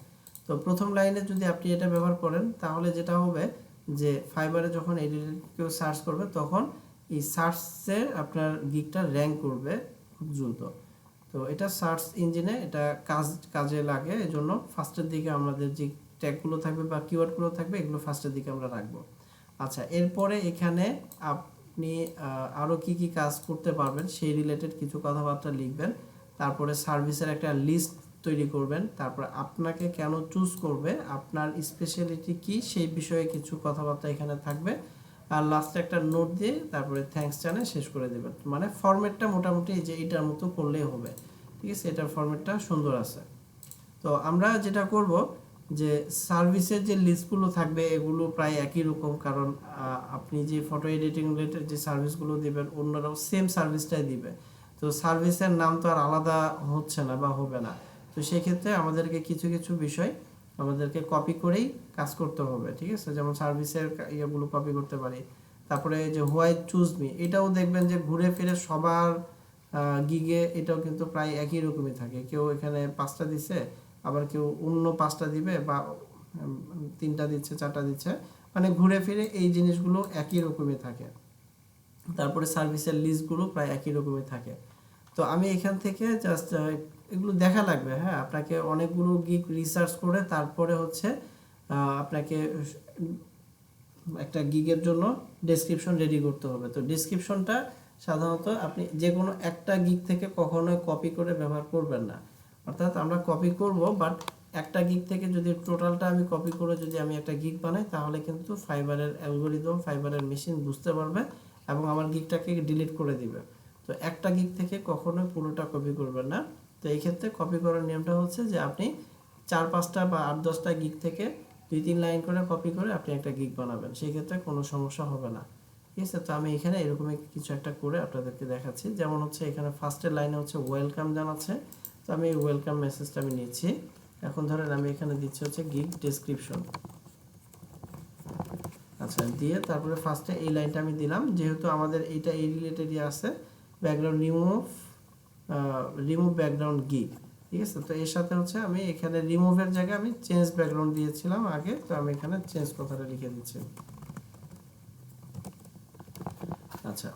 S1: তো প্রথম লাইনে যদি আপনি এটা ব্যবহার করেন তাহলে যেটা হবে যে ফাইবারে যখন এডিটর কেউ সার্চ করবে তখন এই সার্চে আপনার গিগটা র্যাঙ্ক করবে খুব দ্রুত। তো এটা সার্চ ইঞ্জিনে এটা কাজে লাগে, এজন্য ফার্স্টের দিকে আমাদের যে ট্যাগগুলো থাকবে বা কিওয়ার্ডগুলো থাকবে এগুলো ফার্স্টের দিকে আমরা রাখবো। আচ্ছা, এরপরে এখানে আপনি আরও কি কি কাজ করতে পারবেন সেই রিলেটেড কিছু কথাবার্তা লিখবেন। তারপরে সার্ভিসের একটা লিস্ট তৈরি করবেন। তারপর আপনাকে কেন চুজ করবে, আপনার স্পেশালিটি কি সেই বিষয়ে কিছু কথাবার্তা এখানে থাকবে। আর লাস্টে একটা নোট দিয়ে তারপরে থ্যাঙ্কস জানিয়ে শেষ করে দেবেন। মানে ফরম্যাটটা মোটামুটি যে এটার মতো করলেই হবে, ঠিক আছে? এটার ফরম্যাটটা সুন্দর আছে। তো আমরা যেটা করব যে সার্ভিসের যে লিস্টগুলো থাকবে এগুলো প্রায় একই রকম, কারণ আপনি যে ফটো এডিটিং রিলেটেড যে সার্ভিসগুলো দিবেন অন্যরাও সেম সার্ভিসটাই দিবে। তো সার্ভিসের নাম তো আর আলাদা হচ্ছে না বা হবে না। তো সেক্ষেত্রে আমাদেরকে কিছু কিছু বিষয় আমাদেরকে কপি করেই কাজ করতে হবে, ঠিক আছে? যেমন সার্ভিসের ইয়েগুলো কপি করতে পারি। তারপরে যে হোয়াই চুজ মি, এটাও দেখবেন যে ঘুরে ফিরে সবার গিগে এটাও কিন্তু প্রায় একই রকমই থাকে। কেউ এখানে 5টা দিছে, আবার কেউ অন্য 5টা দিবে, বা 3টা দিচ্ছে, 4টা দিচ্ছে, মানে ঘুরে ফিরে এই জিনিসগুলো একই রকমই থাকে। তারপরে সার্ভিসের লিস্টগুলো প্রায় একই রকমই থাকে। তো আমি এখান থেকে জাস্ট এগুলো দেখা লাগবে, হ্যাঁ, আপনাকে অনেকগুলো গিগ রিসার্চ করে তারপরে হচ্ছে আপনাকে একটা গিগের জন্য ডেসক্রিপশন রেডি করতে হবে। তো ডেসক্রিপশনটা সাধারণত আপনি যে কোনো একটা গিগ থেকে কখনোই কপি করে ব্যবহার করবেন না। অর্থাৎ আমরা কপি করব, বাট একটা গিগ থেকে যদি টোটালটা আমি কপি করে যদি আমি একটা গিগ বানাই তাহলে কিন্তু ফাইবারের অ্যালগোরিদম, ফাইবারের মেশিন বুঝতে পারবে এবং আমার গিগটাকে ডিলিট করে দিবে। তো একটা গিগ থেকে কখনোই পুরোটা কপি করবেন না। তো এই ক্ষেত্রে কপি করার নিয়মটা হচ্ছে যে আপনি 4-5টা বা 8-10টা গিগ থেকে 2-3 লাইন করে কপি করে আপনি একটা গিগ বানাবেন, সেই ক্ষেত্রে কোনো সমস্যা হবে না, ঠিক আছে? তো আমি এখানে এরকমই কিছু একটা করে আপনাদেরকে দেখাচ্ছি। যেমন হচ্ছে এখানে ফার্স্টের লাইনে হচ্ছে ওয়েলকাম জানাচ্ছে, তো আমি এই ওয়েলকাম মেসেজটা আমি নিচ্ছি। এখন ধরেন আমি এখানে দিচ্ছি হচ্ছে গিগ ডেসক্রিপশন। আচ্ছা, দিয়ে তারপরে ফার্স্টে এই লাইনটা আমি দিলাম, যেহেতু আমাদের এইটা এই রিলেটেডই আছে, ব্যাকগ্রাউন্ড রিমুভ ব্যাকগ্রাউন্ড গিগ, ঠিক আছে? তো এর সাথে হচ্ছে আমি এখানে রিমুভের জায়গায় আমি চেঞ্জ ব্যাকগ্রাউন্ড দিয়েছিলাম আগে, তো আমি এখানে চেঞ্জ কথাটা লিখে দিচ্ছি। আচ্ছা,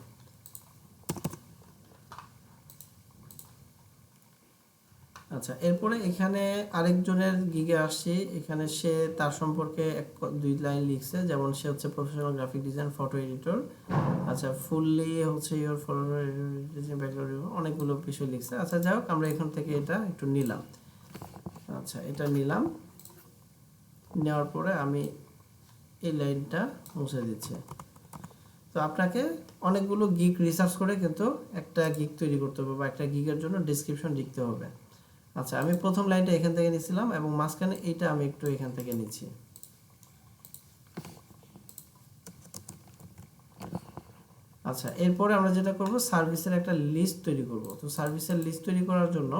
S1: আচ্ছা, এরপরে এখানে আরেকজনের গিগে আসছি। এখানে সে তার সম্পর্কে 2 লাইন লিখছে, যেমন সে হচ্ছে professional graphic design photo editor. আচ্ছা, ফুললি হচ্ছে ইওর ফটো ডিজাইন ব্যাকগ্রাউন্ড, অনেকগুলো বিষয় লিখছে। আচ্ছা, যাই হোক, আমরা এখান থেকে এটা একটু নিলাম। আচ্ছা, এটা নিলাম, নেওয়ার পরে আমি এই লাইনটা মুছে দিচ্ছি। তো আপনাকে অনেকগুলো গিগ রিসার্চ করে কিন্তু একটা গিগ তৈরি করতে হবে বা একটা গিগের জন্য ডেসক্রিপশন লিখতে হবে। আচ্ছা, আমি প্রথম লাইনটা এখান থেকে নিয়েছিলাম এবং মাঝখানে এইটা আমি একটু এখান থেকে নিচ্ছি। আচ্ছা, এরপরে আমরা যেটা করব সার্ভিসের একটা লিস্ট তৈরি করব। তো সার্ভিসের লিস্ট তৈরি করার জন্য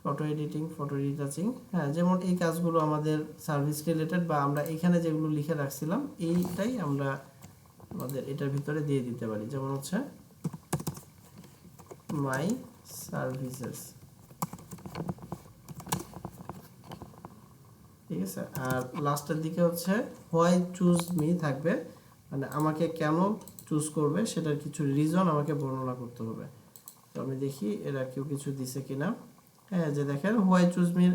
S1: ফটো এডিটিং, ফটো রিটাচিং, হ্যাঁ, যেমন এই কাজগুলো আমাদের সার্ভিস রিলেটেড বা আমরা এখানে যেগুলো লিখে রাখছিলাম এইটাই আমরা আমাদের এটার ভিতরে দিয়ে দিতে পারি। যেমন হচ্ছে মাই সার্ভিসেস, ঠিক আছে? আর লাস্টের দিকে হচ্ছে হোয়াই চুজ মি থাকবে, মানে আমাকে কেন চুজ করবে সেটার কিছু রিজন আমাকে বর্ণনা করতে হবে। তো আমি দেখি এরা কেউ কিছু দিছে কিনা। হ্যাঁ, যে দেখেন হোয়াই চুজ মির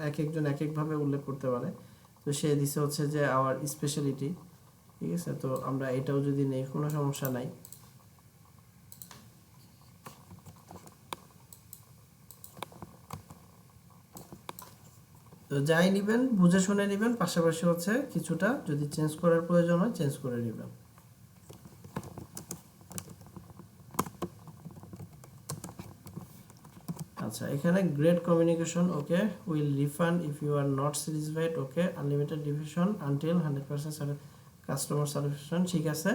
S1: এক একজন এক একভাবে উল্লেখ করতে পারে। তো সে দিছে হচ্ছে যে আওয়ার স্পেশালিটি, ঠিক আছে? তো আমরা এটাও যদি নেই কোনো সমস্যা নাই। তো যাই নেবেন বুঝে শুনে নেবেন, পাশাপাশি হচ্ছে কিছুটা যদি চেঞ্জ করার প্রয়োজন হয় চেঞ্জ করে নেবেন। আচ্ছা, এখানে great communication, okay, will refund if you are not satisfied, okay, unlimited division until 100% customer satisfaction, ঠিক আছে।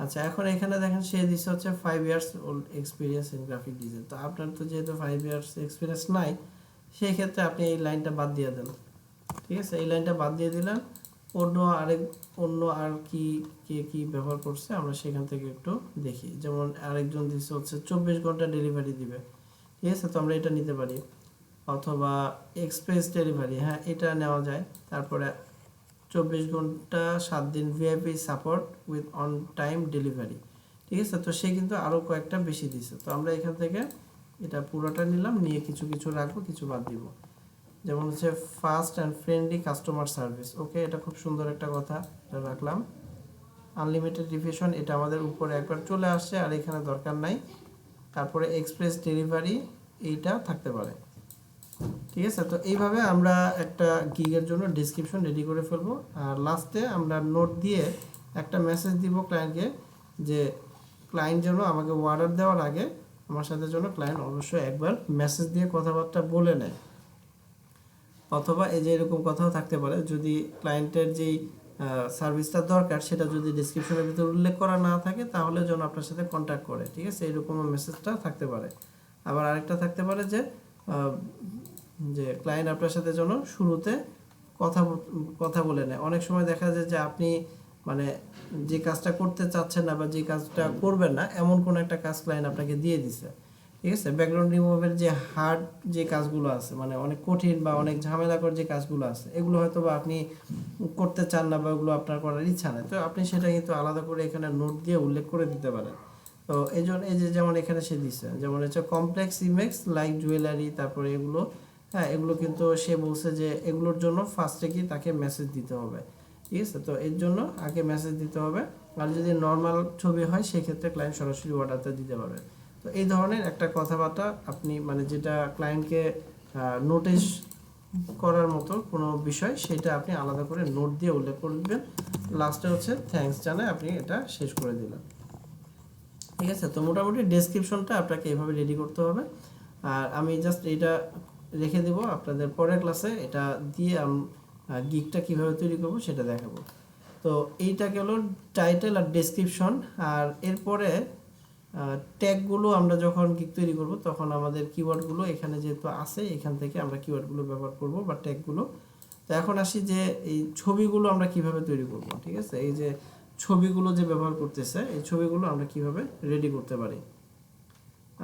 S1: আচ্ছা, এখন এখানে দেখেন সে দিচ্ছে হচ্ছে 5 years old experience in graphic design. তো আপনার তো যেহেতু 5 ইয়ার্স এক্সপিরিয়েন্স নাই, সেই ক্ষেত্রে আপনি এই লাইনটা বাদ দিয়ে দেন, ঠিক আছে? এই লাইনটা বাদ দিয়ে দিলেন। অন্য আর কি কে কি ব্যবহার করছে আমরা সেখান থেকে একটু দেখি। যেমন আরেকজন দিচ্ছে হচ্ছে 24 ঘন্টা ডেলিভারি দিবে, ঠিক আছে? তো আমরা এটা নিতে পারি। অথবা এক্সপ্রেস ডেলিভারি, হ্যাঁ এটা নেওয়া যায়। তারপরে 24 ঘন্টা 7 দিন VIP support with on time delivery, ঠিক আছে। তো সে কিন্তু আরও কয়েকটা বেশি দিছে, তো আমরা এখান থেকে এটা পুরোটা নিলাম, নিয়ে কিছু কিছু রাখবো, কিছু বাদ দিব। যেমন হচ্ছে fast and friendly customer service, okay এটা খুব সুন্দর একটা কথা, এটা রাখলাম। আনলিমিটেড রিফিউশন, এটা আমাদের উপরে একবার চলে আসছে আর এখানে দরকার নাই। তারপরে এক্সপ্রেস ডেলিভারি, এইটা থাকতে পারে, ঠিক আছে। তো এইভাবে আমরা একটা গিগের জন্য ডেসক্রিপশন রেডি করে ফেলবো, আর লাস্টে আমরা নোট দিয়ে একটা মেসেজ দিব ক্লায়েন্টকে, যে ক্লায়েন্ট যেন আমাকে অর্ডার দেওয়ার আগে আমার সাথে যেন ক্লায়েন্ট অবশ্যই একবার মেসেজ দিয়ে কথাবার্তা বলে নেয়। অথবা এই যে এরকম কথাও থাকতে পারে, যদি ক্লায়েন্টের যেই সার্ভিসটা দরকার সেটা যদি ডেসক্রিপশনের ভিতরে উল্লেখ করা না থাকে তাহলে যেন আপনার সাথে কন্ট্যাক্ট করে, ঠিক আছে, এরকম মেসেজটা থাকতে পারে। আবার আরেকটা থাকতে পারে যে যে ক্লায়েন্ট আপনার সাথে যেন শুরুতে কথা কথা বলে নেয়। অনেক সময় দেখা যায় যে আপনি মানে যে কাজটা করতে চাচ্ছেন না বা যে কাজটা করবেন না এমন কোন একটা কাজ ক্লায়েন্ট আপনাকে দিয়ে দিছে, ঠিক আছে। ব্যাকগ্রাউন্ড রিমুভের যে হার্ড যে কাজগুলো আছে, মানে অনেক কঠিন বা অনেক ঝামেলাকর যে কাজগুলো আছে, এগুলো হয়তো বা আপনি করতে চান না বা ওগুলো আপনার করার ইচ্ছা নেই, তো আপনি সেটা কিন্তু আলাদা করে এখানে নোট দিয়ে উল্লেখ করে দিতে পারেন। তো এই জন্য এই যে যেমন এখানে সে দিচ্ছে, যেমন হচ্ছে কমপ্লেক্স ইমেক্স লাইক জুয়েলারি, তারপরে এগুলো, হ্যাঁ এগুলো কিন্তু সে বলছে যে এগুলোর জন্য ফার্স্টে কি তাকে মেসেজ দিতে হবে, ঠিক আছে। তো এর জন্য আগে মেসেজ দিতে হবে, আর যদি নর্মাল ছবি হয় সেক্ষেত্রে ক্লায়েন্ট সরাসরি অর্ডারটা দিতে পারবে। তো এই ধরনের একটা কথাবার্তা আপনি মানে যেটা ক্লায়েন্টকে নোটিশ করার মতো কোনো বিষয়, সেটা আপনি আলাদা করে নোট দিয়ে উল্লেখ করবেন। লাস্টে হচ্ছে থ্যাঙ্কস জানায় আপনি এটা শেষ করে দিলেন, ঠিক আছে। তো মোটামুটি ডেসক্রিপশনটা আপনাকে এভাবে রেডি করতে হবে। আর আমি জাস্ট এটা রেখে দেব, আপনাদের পরের ক্লাসে এটা দিয়ে গিগটা কীভাবে তৈরি করব সেটা দেখাবো। তো এইটা গেল টাইটেল আর ডেসক্রিপশন। আর এরপরে ট্যাগগুলো আমরা যখন গিগ তৈরি করব তখন আমাদের কিওয়ার্ডগুলো এখানে যেহেতু আছে, এখান থেকে আমরা কিওয়ার্ডগুলো ব্যবহার করব বা ট্যাগগুলো। তো এখন আসি যে এই ছবিগুলো আমরা কিভাবে তৈরি করব, ঠিক আছে। এই যে ছবিগুলো যে ব্যবহার করতেছে, এই ছবিগুলো আমরা কিভাবে রেডি করতে পারি।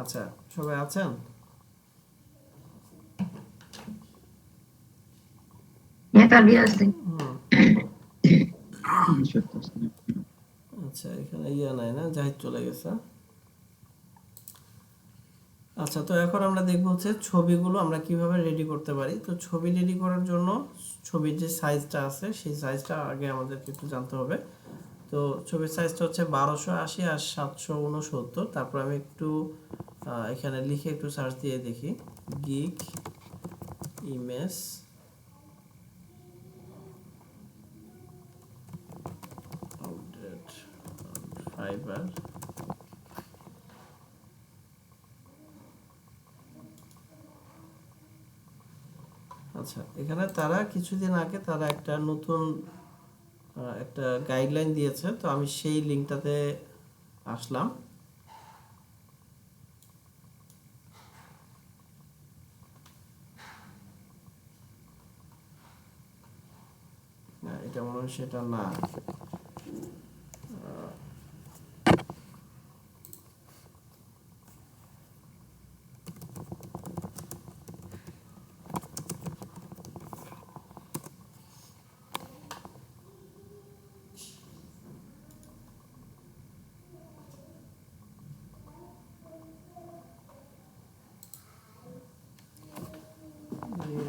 S1: আচ্ছা, সবাই আছেন?
S2: তাবিয়া আছে।
S1: আচ্ছা, এখানে ইয়া নাই না, জাহিদ চলে গেছে। আচ্ছা, তো এখন আমরা দেখব হচ্ছে ছবিগুলো আমরা কিভাবে রেডি করতে পারি। তো ছবি রেডি করার জন্য ছবির যে সাইজটা আছে সেই সাইজটা আগে আমাদেরকে একটু জানতে হবে। তো ছবির সাইজটা হচ্ছে 1280 আর 769। তারপর আমি একটু এখানে লিখে একটু সার্চ দিয়ে দেখি, গিগ ইমেজ ফাইবার। আচ্ছা, এখানে তারা কিছুদিন আগে তারা একটা নতুন একটা গাইডলাইন দিয়েছে, তো আমি সেই লিঙ্কটাতে আসলাম। এটা মনে হয় সেটা না।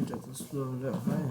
S1: এটা তো স্লো হলে হয়।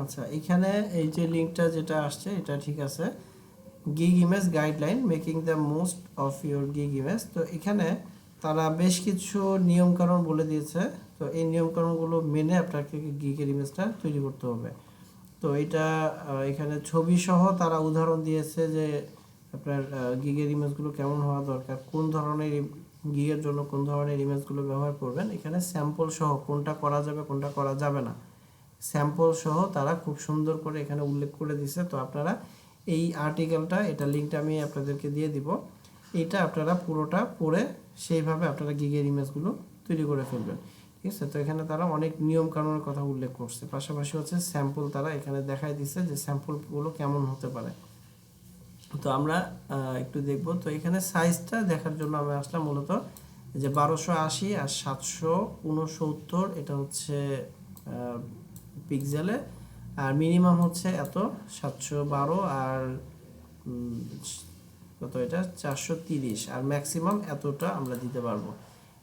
S1: আচ্ছা, এখানে এই যে লিঙ্কটা যেটা আসছে এটা ঠিক আছে, gig image guideline making the most of your gig image. তো এখানে তারা বেশ কিছু নিয়ম কানুন বলে দিয়েছে। তো এই নিয়ম কানুনগুলো মেনে আপনাকে গিগের ইমেজটা তৈরি করতে হবে। তো এটা এখানে ছবি সহ তারা উদাহরণ দিয়েছে যে আপনার গিগের ইমেজগুলো কেমন হওয়া দরকার, কোন ধরনের গিগের জন্য কোন ধরনের ইমেজগুলো ব্যবহার করবেন। এখানে স্যাম্পল সহ কোনটা করা যাবে কোনটা করা যাবে না, স্যাম্পল সহ তারা খুব সুন্দর করে এখানে উল্লেখ করে দিছে। তো আপনারা এই আর্টিকেলটা, এটা লিঙ্কটা আমি আপনাদেরকে দিয়ে দিব, এটা আপনারা পুরোটা পড়ে সেইভাবে আপনারা গিগের ইমেজগুলো তৈরি করে ফেলবেন। ঠিক আছে, তো এখানে তারা অনেক নিয়ম কানুনের কথা উল্লেখ করছে, পাশাপাশি হচ্ছে স্যাম্পল তারা এখানে দেখাই দিচ্ছে যে স্যাম্পলগুলো কেমন হতে পারে। তো আমরা একটু দেখব। তো এখানে সাইজটা দেখার জন্য আমরা আসলাম মূলত যে 1280 আর 769, এটা হচ্ছে পিক্সেলে, আর মিনিমাম হচ্ছে এত 712, আর কত এটা 430, আর ম্যাক্সিমাম এতটা আমরা দিতে পারবো।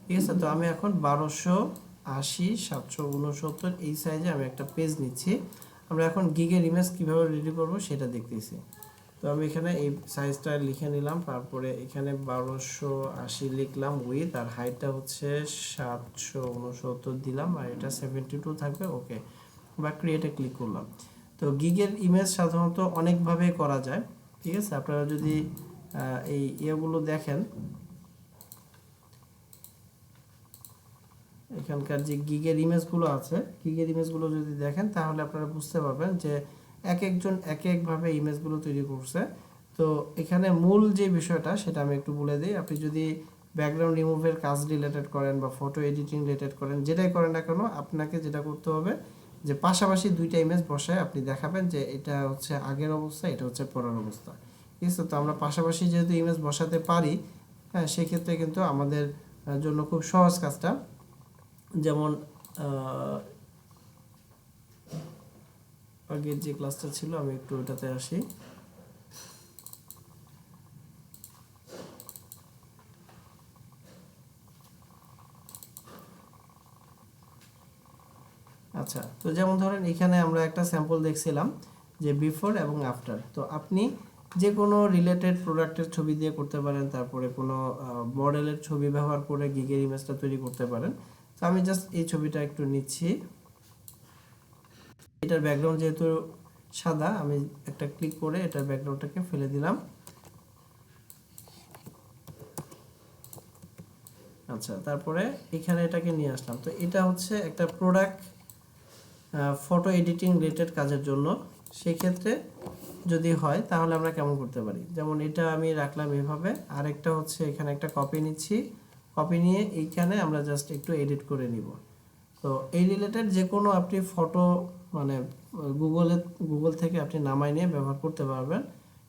S1: ঠিক আছে, তো আমি এখন 1280 769 এই সাইজে আমি একটা পেজ নিচ্ছি। আমরা এখন গিগের ইমেজ কিভাবে রেডি করব সেটা দেখতেছি। তো আমি এখানে এই সাইজটা লিখে নিলাম, তারপরে এখানে 1280 লিখলাম উইথ, আর হাইটটা হচ্ছে 769 দিলাম, আর এটা 72 থাকবে। ওকে, বা ক্রিয়েটে ক্লিক করলাম। তো গিগের ইমেজ সাধারণত অনেকভাবে করা যায়। ঠিক আছে, আপনারা যদি এই ইয়েগুলো দেখেন, এখানকার যে গিগের ইমেজগুলো আছে, গিগের ইমেজগুলো যদি দেখেন তাহলে আপনারা বুঝতে পারবেন যে এক একজন এক একভাবে ইমেজগুলো তৈরি করছে। তো এখানে মূল যে বিষয়টা সেটা আমি একটু বলে দিই। আপনি যদি ব্যাকগ্রাউন্ড রিমুভের কাজ রিলেটেড করেন বা ফটো এডিটিং রিলেটেড করেন, যেটাই করেন না কেন, আপনাকে যেটা করতে হবে যে পাশাপাশি দুইটা ইমেজ বসায় আপনি দেখাবেন যে এটা হচ্ছে আগের অবস্থা, এটা হচ্ছে পরের অবস্থা। ঠিক আছে, তো আমরা পাশাপাশি যেহেতু ইমেজ বসাতে পারি, হ্যাঁ, সেক্ষেত্রে কিন্তু আমাদের জন্য খুব সহজ কাজটা। যেমন আগের যে ক্লাসটা ছিল, আমি একটু ওটাতে আসি। আচ্ছা, তো যেমন ধরেন এখানে আমরা একটা স্যাম্পল দেখছিলাম যে বিফোর এবং আফটার। তো আপনি যে কোনো রিলেটেড প্রোডাক্টের ছবি দিয়ে করতে পারেন, তারপরে কোনো মডেলের ছবি ব্যবহার করে গিগের ইমেজটা তৈরি করতে পারেন। তো আমি জাস্ট এই ছবিটা একটু নিচ্ছি, এটার ব্যাকগ্রাউন্ড যেহেতু সাদা, আমি একটা ক্লিক করে এটার ব্যাকগ্রাউন্ডটাকে ফেলে দিলাম। আচ্ছা, তারপরে এখানে এটাকে নিয়ে আসলাম। তো এটা হচ্ছে একটা প্রোডাক্ট ফটো এডিটিং রিলেটেড কাজের জন্য। সেই ক্ষেত্রে যদি হয় তাহলে আমরা কেমন করতে পারি, যেমন এটা আমি রাখলাম এভাবে, আরেকটা হচ্ছে এখানে একটা কপি নিচ্ছি, কপি নিয়ে এইখানে আমরা জাস্ট একটু এডিট করে নিব। তো এই রিলেটেড যে কোনো আপনি ফটো মানে গুগল থেকে আপনি নামাই নিয়ে ব্যবহার করতে পারবেন।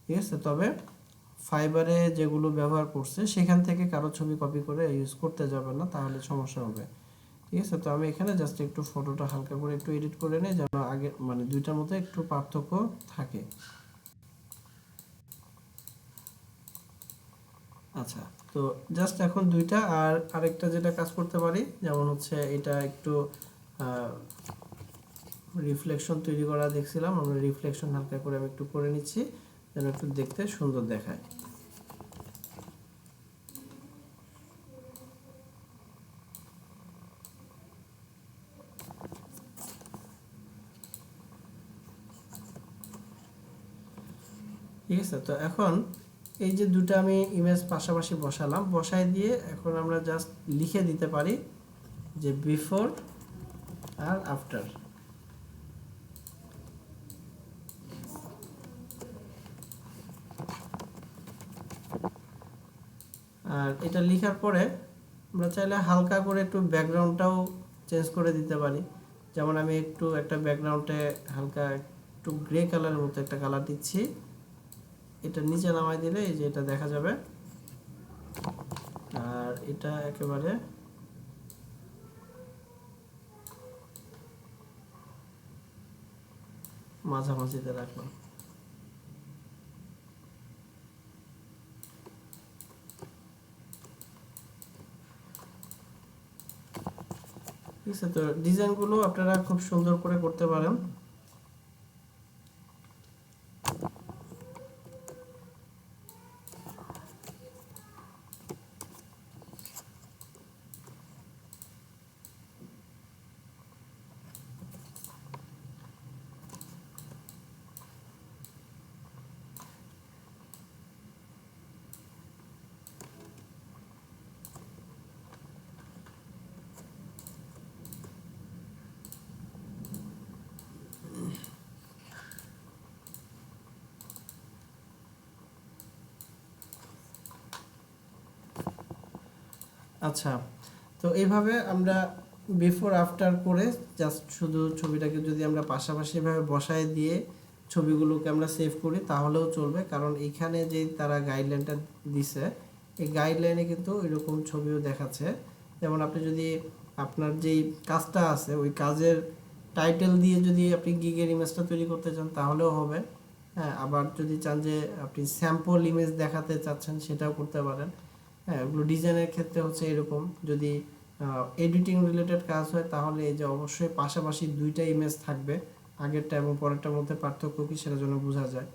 S1: ঠিক আছে, তবে ফাইবারে যেগুলো ব্যবহার করছে সেখান থেকে কারো ছবি কপি করে ইউজ করতে যাবেন না, তাহলে সমস্যা হবে। ঠিক আছে, তো আমি এখানে জাস্ট একটু ফটোটা হালকা করে একটু এডিট করে নিই, যেন আগে মানে দুইটার মধ্যে একটু পার্থক্য থাকে। আচ্ছা, তো জাস্ট এখন দুইটা, আর আরেকটা যেটা কাজ করতে পারি, যেমন হচ্ছে এটা একটু রিফ্লেকশন তৈরি করা দেখছিলাম, আমরা রিফ্লেকশন হালকা করে আমি একটু করে নিচ্ছি যেন একটু দেখতে সুন্দর দেখায়। ঠিক আছে, তো এখন এই যে দুটো আমি ইমেজ পাশাপাশি বসালাম, বসাই দিয়ে এখন আমরা জাস্ট লিখে দিতে পারি যে বিফোর আর আফটার। আর এটা লেখার পরে আমরা চাইলে হালকা করে একটু ব্যাকগ্রাউন্ডটাও চেঞ্জ করে দিতে পারি। যেমন আমি একটু একটা ব্যাকগ্রাউন্ডে হালকা একটু গ্রে কালারের মতো একটা কালার দিচ্ছি, এটা নিচে নামাই দিলে এই যে এটা দেখা যাবে। আর এটা একেবারে মাঝামাঝিতে রাখলাম। ঠিক আছে, তো ডিজাইনগুলো আপনারা খুব সুন্দর করে করতে পারেন। আচ্ছা, তো এইভাবে আমরা বিফোর আফটার করে জাস্ট শুধু ছবিটাকে যদি আমরা পাশাপাশি এভাবে বসায় দিয়ে ছবিগুলোকে আমরা সেভ করি তাহলেও চলবে, কারণ এইখানে যে তারা গাইডলাইনটা দিছে এই গাইডলাইনে কিন্তু এরকম ছবিও দেখাচ্ছে। যেমন আপনি যদি আপনার যেই কাজটা আছে ওই কাজের টাইটেল দিয়ে যদি আপনি গিগের ইমেজটা তৈরি করতে চান তাহলেও হবে। হ্যাঁ, আবার যদি চান যে আপনি স্যাম্পল ইমেজ দেখাতে চাচ্ছেন সেটাও করতে পারেন। হ্যাঁ, ওগুলো ডিজাইনের ক্ষেত্রে হচ্ছে এরকম। যদি এডিটিং রিলেটেড কাজ হয় তাহলে এই যে অবশ্যই পাশাপাশি দুইটা ইমেজ থাকবে, আগেরটা এবং পরেরটার মধ্যে পার্থক্য কি সেটা যেন বোঝা যায়।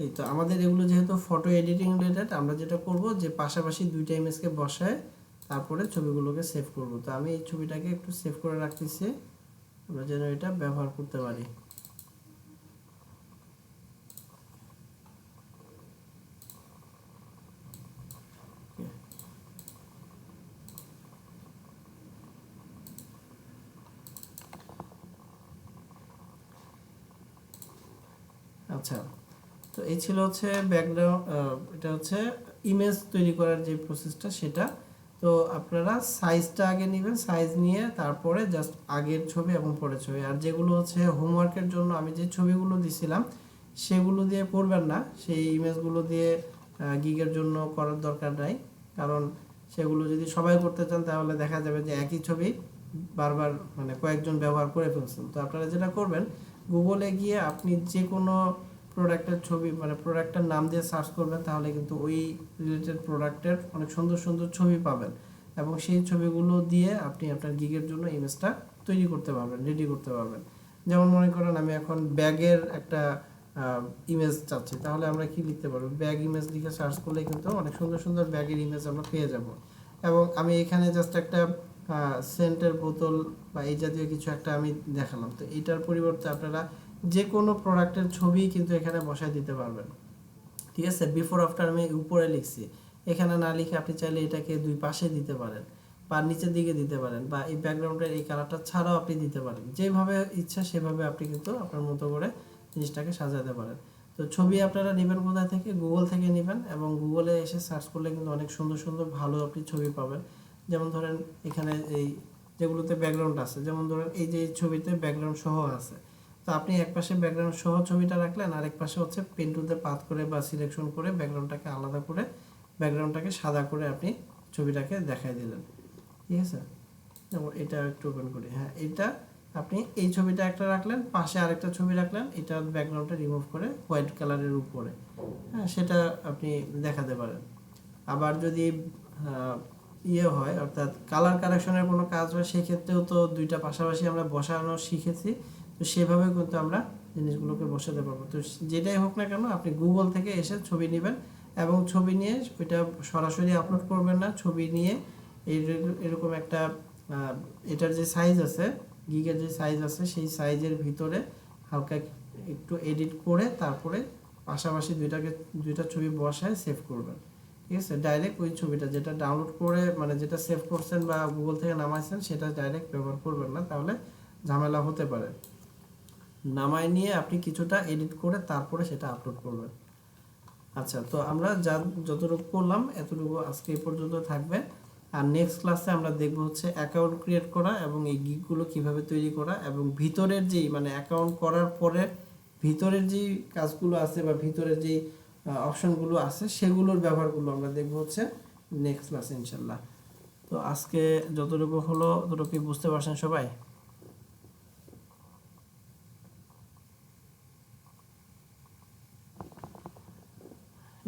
S1: এই তো আমাদের এগুলো যেহেতু ফটো এডিটিং রিলেটেড, আমরা যেটা করব যে পাশাপাশি দুইটা ইমেজকে বসায় তারপরে ছবিগুলোকে সেভ করব। তো আমি এই ছবিটাকে একটু সেভ করে রাখতেছি, আমরা যেন এটা ব্যবহার করতে পারি। আচ্ছা, তো এই ছিল হচ্ছে ব্যাকগ্রাউন্ড, এটা হচ্ছে ইমেজ তৈরি করার যে প্রসেসটা সেটা। তো আপনারা সাইজটা আগে নেবেন, সাইজ নিয়ে তারপরে জাস্ট আগের ছবি এবং পরের ছবি। আর যেগুলো হচ্ছে হোমওয়ার্কের জন্য আমি যে ছবিগুলো দিছিলাম সেগুলো দিয়ে করবেন না, সেই ইমেজগুলো দিয়ে গিগের জন্য করার দরকার নাই। কারণ সেগুলো যদি সবাই করতে চান তাহলে দেখা যাবে যে একই ছবি বারবার মানে কয়েকজন ব্যবহার করে ফেলছেন। তো আপনারা যেটা করবেন, গুগলে গিয়ে আপনি যে কোনো প্রোডাক্টের ছবি মানে প্রোডাক্টের নাম দিয়ে সার্চ করবেন তাহলে কিন্তু ওই রিলেটেড প্রোডাক্টের অনেক সুন্দর সুন্দর ছবি পাবেন, এবং সেই ছবিগুলো দিয়ে আপনি আপনার গিগের জন্য ইমেজটা তৈরি করতে পারবেন, রেডি করতে পারবেন। যেমন মনে করেন আমি এখন ব্যাগের একটা ইমেজ চাচ্ছি, তাহলে আমরা কি লিখতে পারবো, ব্যাগ ইমেজ লিখে সার্চ করলে কিন্তু অনেক সুন্দর সুন্দর ব্যাগের ইমেজ আমরা পেয়ে যাব। এবং আমি এখানে জাস্ট একটা সেন্টের বোতল বা এই জাতীয় কিছু একটা আমি দেখালাম। তো এটার পরিবর্তে আপনারা যে কোনো প্রোডাক্টের ছবি কিন্তু এখানে বসায় দিতে পারবেন। ঠিক আছে, বিফোর আফটার আমি উপরে লিখছি, এখানে না লিখে আপনি চাইলে এটাকে দুই পাশে দিতে পারেন বা নিচের দিকে দিতে পারেন, বা এই ব্যাকগ্রাউন্ডের এই কালারটা ছাড়াও আপনি দিতে পারেন। যেভাবে ইচ্ছা সেভাবে আপনি কিন্তু আপনার মতো করে জিনিসটাকে সাজাতে পারেন। তো ছবি আপনারা নেবেন কোথায় থেকে, গুগল থেকে নেবেন, এবং গুগলে এসে সার্চ করলে কিন্তু অনেক সুন্দর সুন্দর ভালো আপনি ছবি পাবেন। যেমন ধরেন এখানে এই যেগুলোতে ব্যাকগ্রাউন্ড আছে, যেমন ধরেন এই যে এই ছবিতে ব্যাকগ্রাউন্ড সহ আছে, তো আপনি এক পাশে ব্যাকগ্রাউন্ড সহ ছবিটা রাখলেন, আরেক পাশে হচ্ছে পেন টুলতে পাথ করে বা সিলেকশন করে ব্যাকগ্রাউন্ডটাকে আলাদা করে ব্যাকগ্রাউন্ডটাকে সাদা করে আপনি ছবিটাকে দেখাই দিলেন। ঠিক আছে, যেমন এটা একটু ওপেন করি। হ্যাঁ, এটা আপনি এই ছবিটা একটা রাখলেন, পাশে আরেকটা ছবি রাখলেন, এটা ব্যাকগ্রাউন্ডটা রিমুভ করে হোয়াইট কালারের উপরে, হ্যাঁ সেটা আপনি দেখাতে পারেন। আবার যদি ইয়ে হয় অর্থাৎ কালার কারেকশনের কোনো কাজ হয় সেক্ষেত্রেও তো দুইটা পাশাপাশি আমরা বসানো শিখেছি, তো সেভাবে কিন্তু আমরা জিনিসগুলোকে বসাতে পারবো। তো যেটাই হোক না কেন আপনি গুগল থেকে এসে ছবি নেবেন, এবং ছবি নিয়ে ওইটা সরাসরি আপলোড করবেন না, ছবি নিয়ে এরকম একটা এটার যে সাইজ আছে, গিগের যে সাইজ আছে সেই সাইজের ভিতরে হালকা একটু এডিট করে তারপরে পাশাপাশি দুইটা ছবি বসায় সেভ করবেন। ঠিক আছে, ডাইরেক্ট ওই ছবিটা যেটা ডাউনলোড করে মানে যেটা সেভ করছেন বা গুগল থেকে নামাইছেন সেটা ডাইরেক্ট ব্যবহার করবেন না, তাহলে ঝামেলা হতে পারে। নামায় নিয়ে আপনি কিছুটা এডিট করে তারপরে সেটা আপলোড করবেন। আচ্ছা, তো আমরা যতটুকু করলাম এতটুকু আজকে এই পর্যন্ত থাকবে। আর নেক্সট ক্লাসে আমরা দেখব হচ্ছে অ্যাকাউন্ট ক্রিয়েট করা এবং এই গিগগুলো কিভাবে তৈরি করা, এবং ভিতরের যেই মানে অ্যাকাউন্ট করার পরে ভিতরের যেই কাজগুলো আছে বা ভিতরের যেই অপশনগুলো আছে সেগুলোর ব্যবহারগুলো আমরা দেখব হচ্ছে নেক্সট ক্লাসে ইনশাল্লাহ। তো আজকে যতটুকু হলো ততটুকু বুঝতে পারছেন সবাই?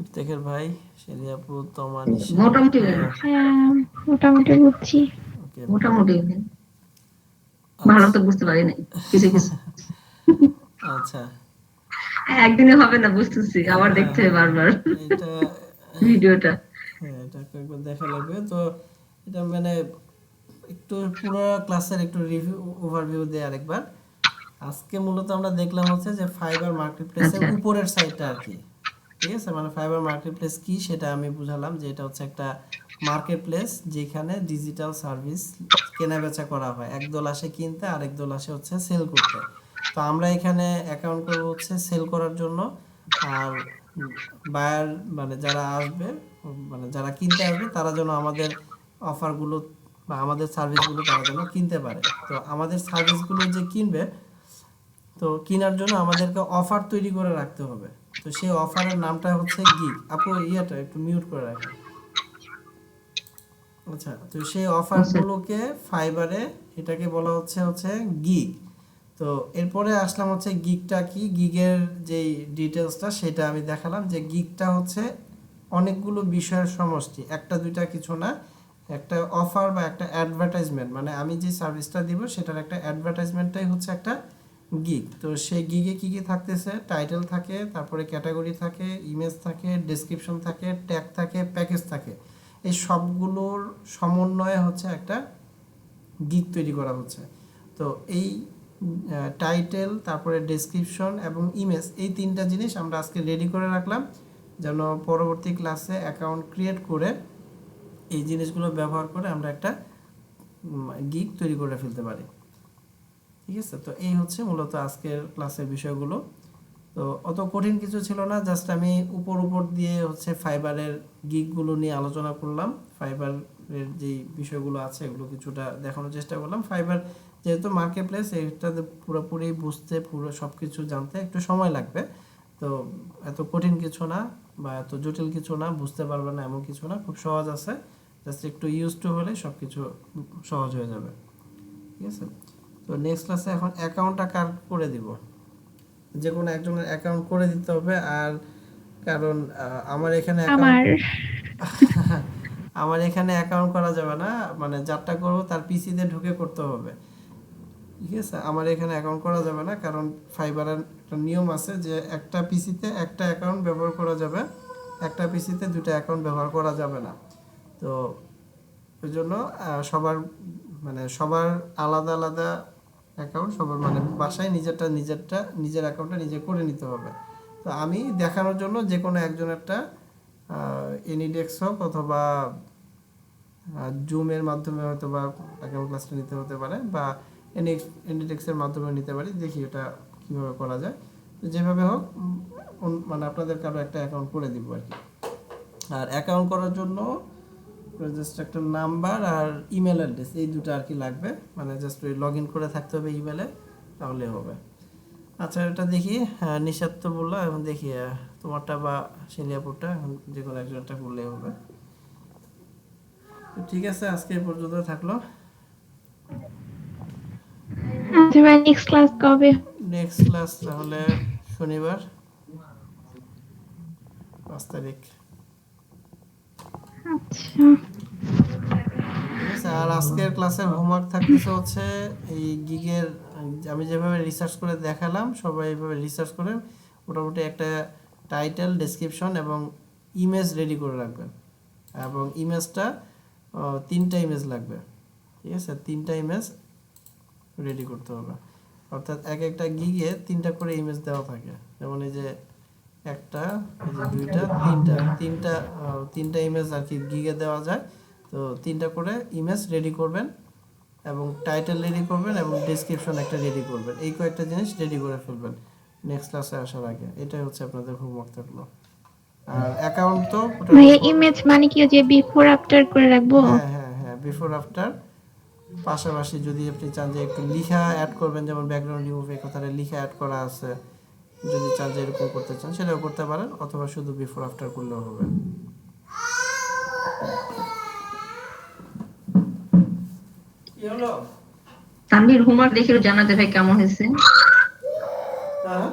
S1: ইফতেখার ভাই, শেরি আপু, তোমা, নিশা,
S2: মোটামুটি
S4: হ্যাঁ, মোটামুটি বুঝছি।
S1: ওকে,
S2: মোটামুটি ভালো তো বুঝতে পারি নাই কিছু কিছু।
S1: আচ্ছা,
S2: একদিনে হবে না, বুঝতেছি, আবার দেখতে হবে বারবার
S1: এটা
S2: ভিডিওটা।
S1: হ্যাঁ এটা একবার দেখা লাগবে। তো এটা মানে একটু পুরো ক্লাসের একটু রিভিউ ওভারভিউ দেয় আরেকবার। আজকে মূলত আমরা দেখলাম হচ্ছে যে ফাইবার মার্কেটপ্লেসের
S2: আচ্ছা
S1: উপরের সাইডটা আর কি। ঠিক আছে, মানে ফাইবার মার্কেটপ্লেস কি সেটা আমি বুঝালাম যে এটা হচ্ছে একটা মার্কেটপ্লেস যেখানে ডিজিটাল সার্ভিস কেনা বেচা করা হয়, একদল আসে কিনতে আরেক দল আসে হচ্ছে সেল করতে। তো আমরা এখানে অ্যাকাউন্ট করব হচ্ছে সেল করার জন্য, আর বায়ার মানে যারা আসবে মানে যারা কিনতে আসবে তারা যেন আমাদের অফারগুলো বা আমাদের সার্ভিসগুলো তারা যেন কিনতে পারে। তো আমাদের সার্ভিসগুলো যে কিনবে, তো কেনার জন্য আমাদেরকে অফার তৈরি করে রাখতে হবে। তো সেই অফারের নামটা হচ্ছে গিগ। আপু ইয়েটা একটু মিউট করে রাখেন। আচ্ছা, তো সেই অফারগুলোকে ফাইবারে এটাকে বলা হচ্ছে হচ্ছে গিগ। তো এরপরে আসলাম হচ্ছে গিগটা কি, গিগের যেই ডিটেলসটা সেটা আমি দেখালাম যে গিগটা হচ্ছে অনেকগুলো বিষয়ের সমষ্টি, একটা দুইটা কিছু না। একটা অফার বা একটা অ্যাডভার্টাইজমেন্ট, মানে আমি যে সার্ভিসটা দিব সেটার একটা অ্যাডভার্টাইজমেন্টটাই হচ্ছে একটা গিগ। তো সেই গিগে কি কি থাকতেছে, টাইটেল থাকে, তারপরে ক্যাটাগরি থাকে, ইমেজ থাকে, ডেসক্রিপশন থাকে, ট্যাগ থাকে, প্যাকেজ থাকে। এই সবগুলোর সমন্বয়ে হচ্ছে একটা গিগ তৈরি করা হচ্ছে। তো এই টাইটেল, তারপরে ডেসক্রিপশন এবং ইমেজ, এই তিনটা জিনিস আমরা আজকে রেডি করে রাখলাম যেন পরবর্তী ক্লাসে অ্যাকাউন্ট ক্রিয়েট করে এই জিনিসগুলো ব্যবহার করে আমরা একটা গিগ তৈরি করে ফেলতে পারি। ঠিক আছে, তো এই হচ্ছে মূলত আজকের ক্লাসের বিষয়গুলো। তো অত কঠিন কিছু ছিল না, জাস্ট আমি উপর উপর দিয়ে হচ্ছে ফাইবারের গিগগুলো নিয়ে আলোচনা করলাম। ফাইবারের যেই বিষয়গুলো আছে এগুলো কিছুটা দেখানোর চেষ্টা করলাম। ফাইবার যেহেতু মার্কেট প্লেস, এটাতে পুরোপুরি বুঝতে, পুরো সব কিছু জানতে একটু সময় লাগবে। তো এত কঠিন কিছু না বা এত জটিল কিছু না, বুঝতে পারবে না এমন কিছু না, খুব সহজ আছে। জাস্ট একটু ইউজ টু হলে সব কিছু সহজ হয়ে যাবে। ঠিক আছে, তো নেক্সট ক্লাসে এখন অ্যাকাউন্টটা কার করে দিব, যে কোনো একজনের অ্যাকাউন্ট করে দিতে হবে। আর কারণ আমার এখানে
S4: আমার
S1: আমার এখানে অ্যাকাউন্ট করা যাবে না, মানে যারটা করবো তার পিসিতে ঢুকে করতে হবে। ঠিক আছে, আমার এখানে অ্যাকাউন্ট করা যাবে না, কারণ ফাইবারের একটা নিয়ম আছে যে একটা পিসিতে একটা অ্যাকাউন্ট ব্যবহার করা যাবে, একটা পিসিতে দুটো অ্যাকাউন্ট ব্যবহার করা যাবে না। তো ওই জন্য সবার সবার আলাদা আলাদা অ্যাকাউন্ট, সবার মানে বাসায় নিজের অ্যাকাউন্টটা নিজে করে নিতে হবে। তো আমি দেখানোর জন্য যে কোনো একজনেরটা এনিডেক্স হোক অথবা জুমের মাধ্যমে হয়তো বা অ্যাকাউন্ট ক্লাসটা নিতে হতে পারে, বা এনিডেক্সের মাধ্যমে নিতে পারি, দেখি এটা কীভাবে করা যায়। তো যেভাবে হোক মানে আপনাদের কারো একটা অ্যাকাউন্ট করে দিব আর কি। আর অ্যাকাউন্ট করার জন্য জাস্ট একটা নাম্বার আর ইমেল অ্যাড্রেস, এই দুটো আর কি লাগবে, মানে জাস্ট ওই লগ ইন করে থাকতে হবে ইমেলে, তাহলে হবে। আচ্ছা, এটা দেখি নিশাত তো বললো, এখন দেখি তোমারটা বা সিনিয়াপুরটা, যে কোনো একজনটা করলেই হবে। তো ঠিক আছে, আজকে এই পর্যন্ত থাকলো।
S4: আচ্ছা ভাই, নেক্সট ক্লাস কবে?
S1: নেক্সট ক্লাস তাহলে শনিবার 5 তারিখ।
S4: আচ্ছা,
S1: ঠিক আছে, আর আজকের ক্লাসের হোমওয়ার্ক থাকতেছে হচ্ছে এই গিগের, আমি যেভাবে রিসার্চ করে দেখালাম সবাই এইভাবে রিসার্চ করে মোটামুটি একটা টাইটেল, ডেসক্রিপশন এবং ইমেজ রেডি করে রাখবেন। এবং ইমেজটা 3টা ইমেজ লাগবে। ঠিক আছে, 3টা ইমেজ রেডি করতে হবে, অর্থাৎ এক একটা গিগে 3টা করে ইমেজ দেওয়া থাকে। যেমন এই যে একটা, এই যে দুইটা, তিনটা ইমেজ আর কি গিগে দেওয়া যায়। তো 3টা করে ইমেজ রেডি করবেন এবং টাইটেল রেডি করবেন এবং ডেসক্রিপশন একটা রেডি করবেন। এই কয়েকটা জিনিস রেডি করে ফেলবেন নেক্সট ক্লাসে আসার আগে। এটাই হচ্ছে আপনাদের হোমওয়ার্ক থাকলো। আর অ্যাকাউন্ট তো
S4: ভাই ইমেজ মানে কি যে বিফোর আফটার করে রাখবো?
S1: হ্যাঁ হ্যাঁ হ্যাঁ, বিফোর আফটার, পাশাপাশি যদি আপনি চান যে একটু লিখা অ্যাড করবেন, যেমন ব্যাকগ্রাউন্ড রিমুভ এই কথাটা লিখা অ্যাড করা আছে, যদি চান যে এরকম করতে চান সেটাও করতে পারেন, অথবা শুধু বিফোর আফটার করলেও হবে। কি হলো?
S2: তানভীর হোমওয়ার্ক দেখে জানাতে ভাই কেমন হয়েছে।
S1: হ্যাঁ,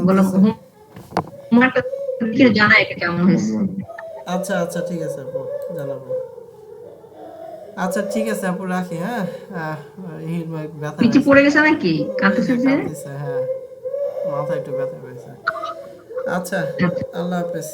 S2: বললাম হোমওয়ার্কটা দেখে জানাই কেমন হয়েছে।
S1: আচ্ছা আচ্ছা, ঠিক আছে আপু, জানাবো। আচ্ছা ঠিক আছে আপু, রাখি। হ্যাঁ, ব্যথা
S2: পিছু
S1: পেয়েছে,
S2: পড়ে গেছে নাকি? কাঁদতেছে যে?
S1: কাঁদতেছে, হ্যাঁ, মাথা একটু ব্যথা পেয়েছে। আচ্ছা, আল্লাহ হাফেজ।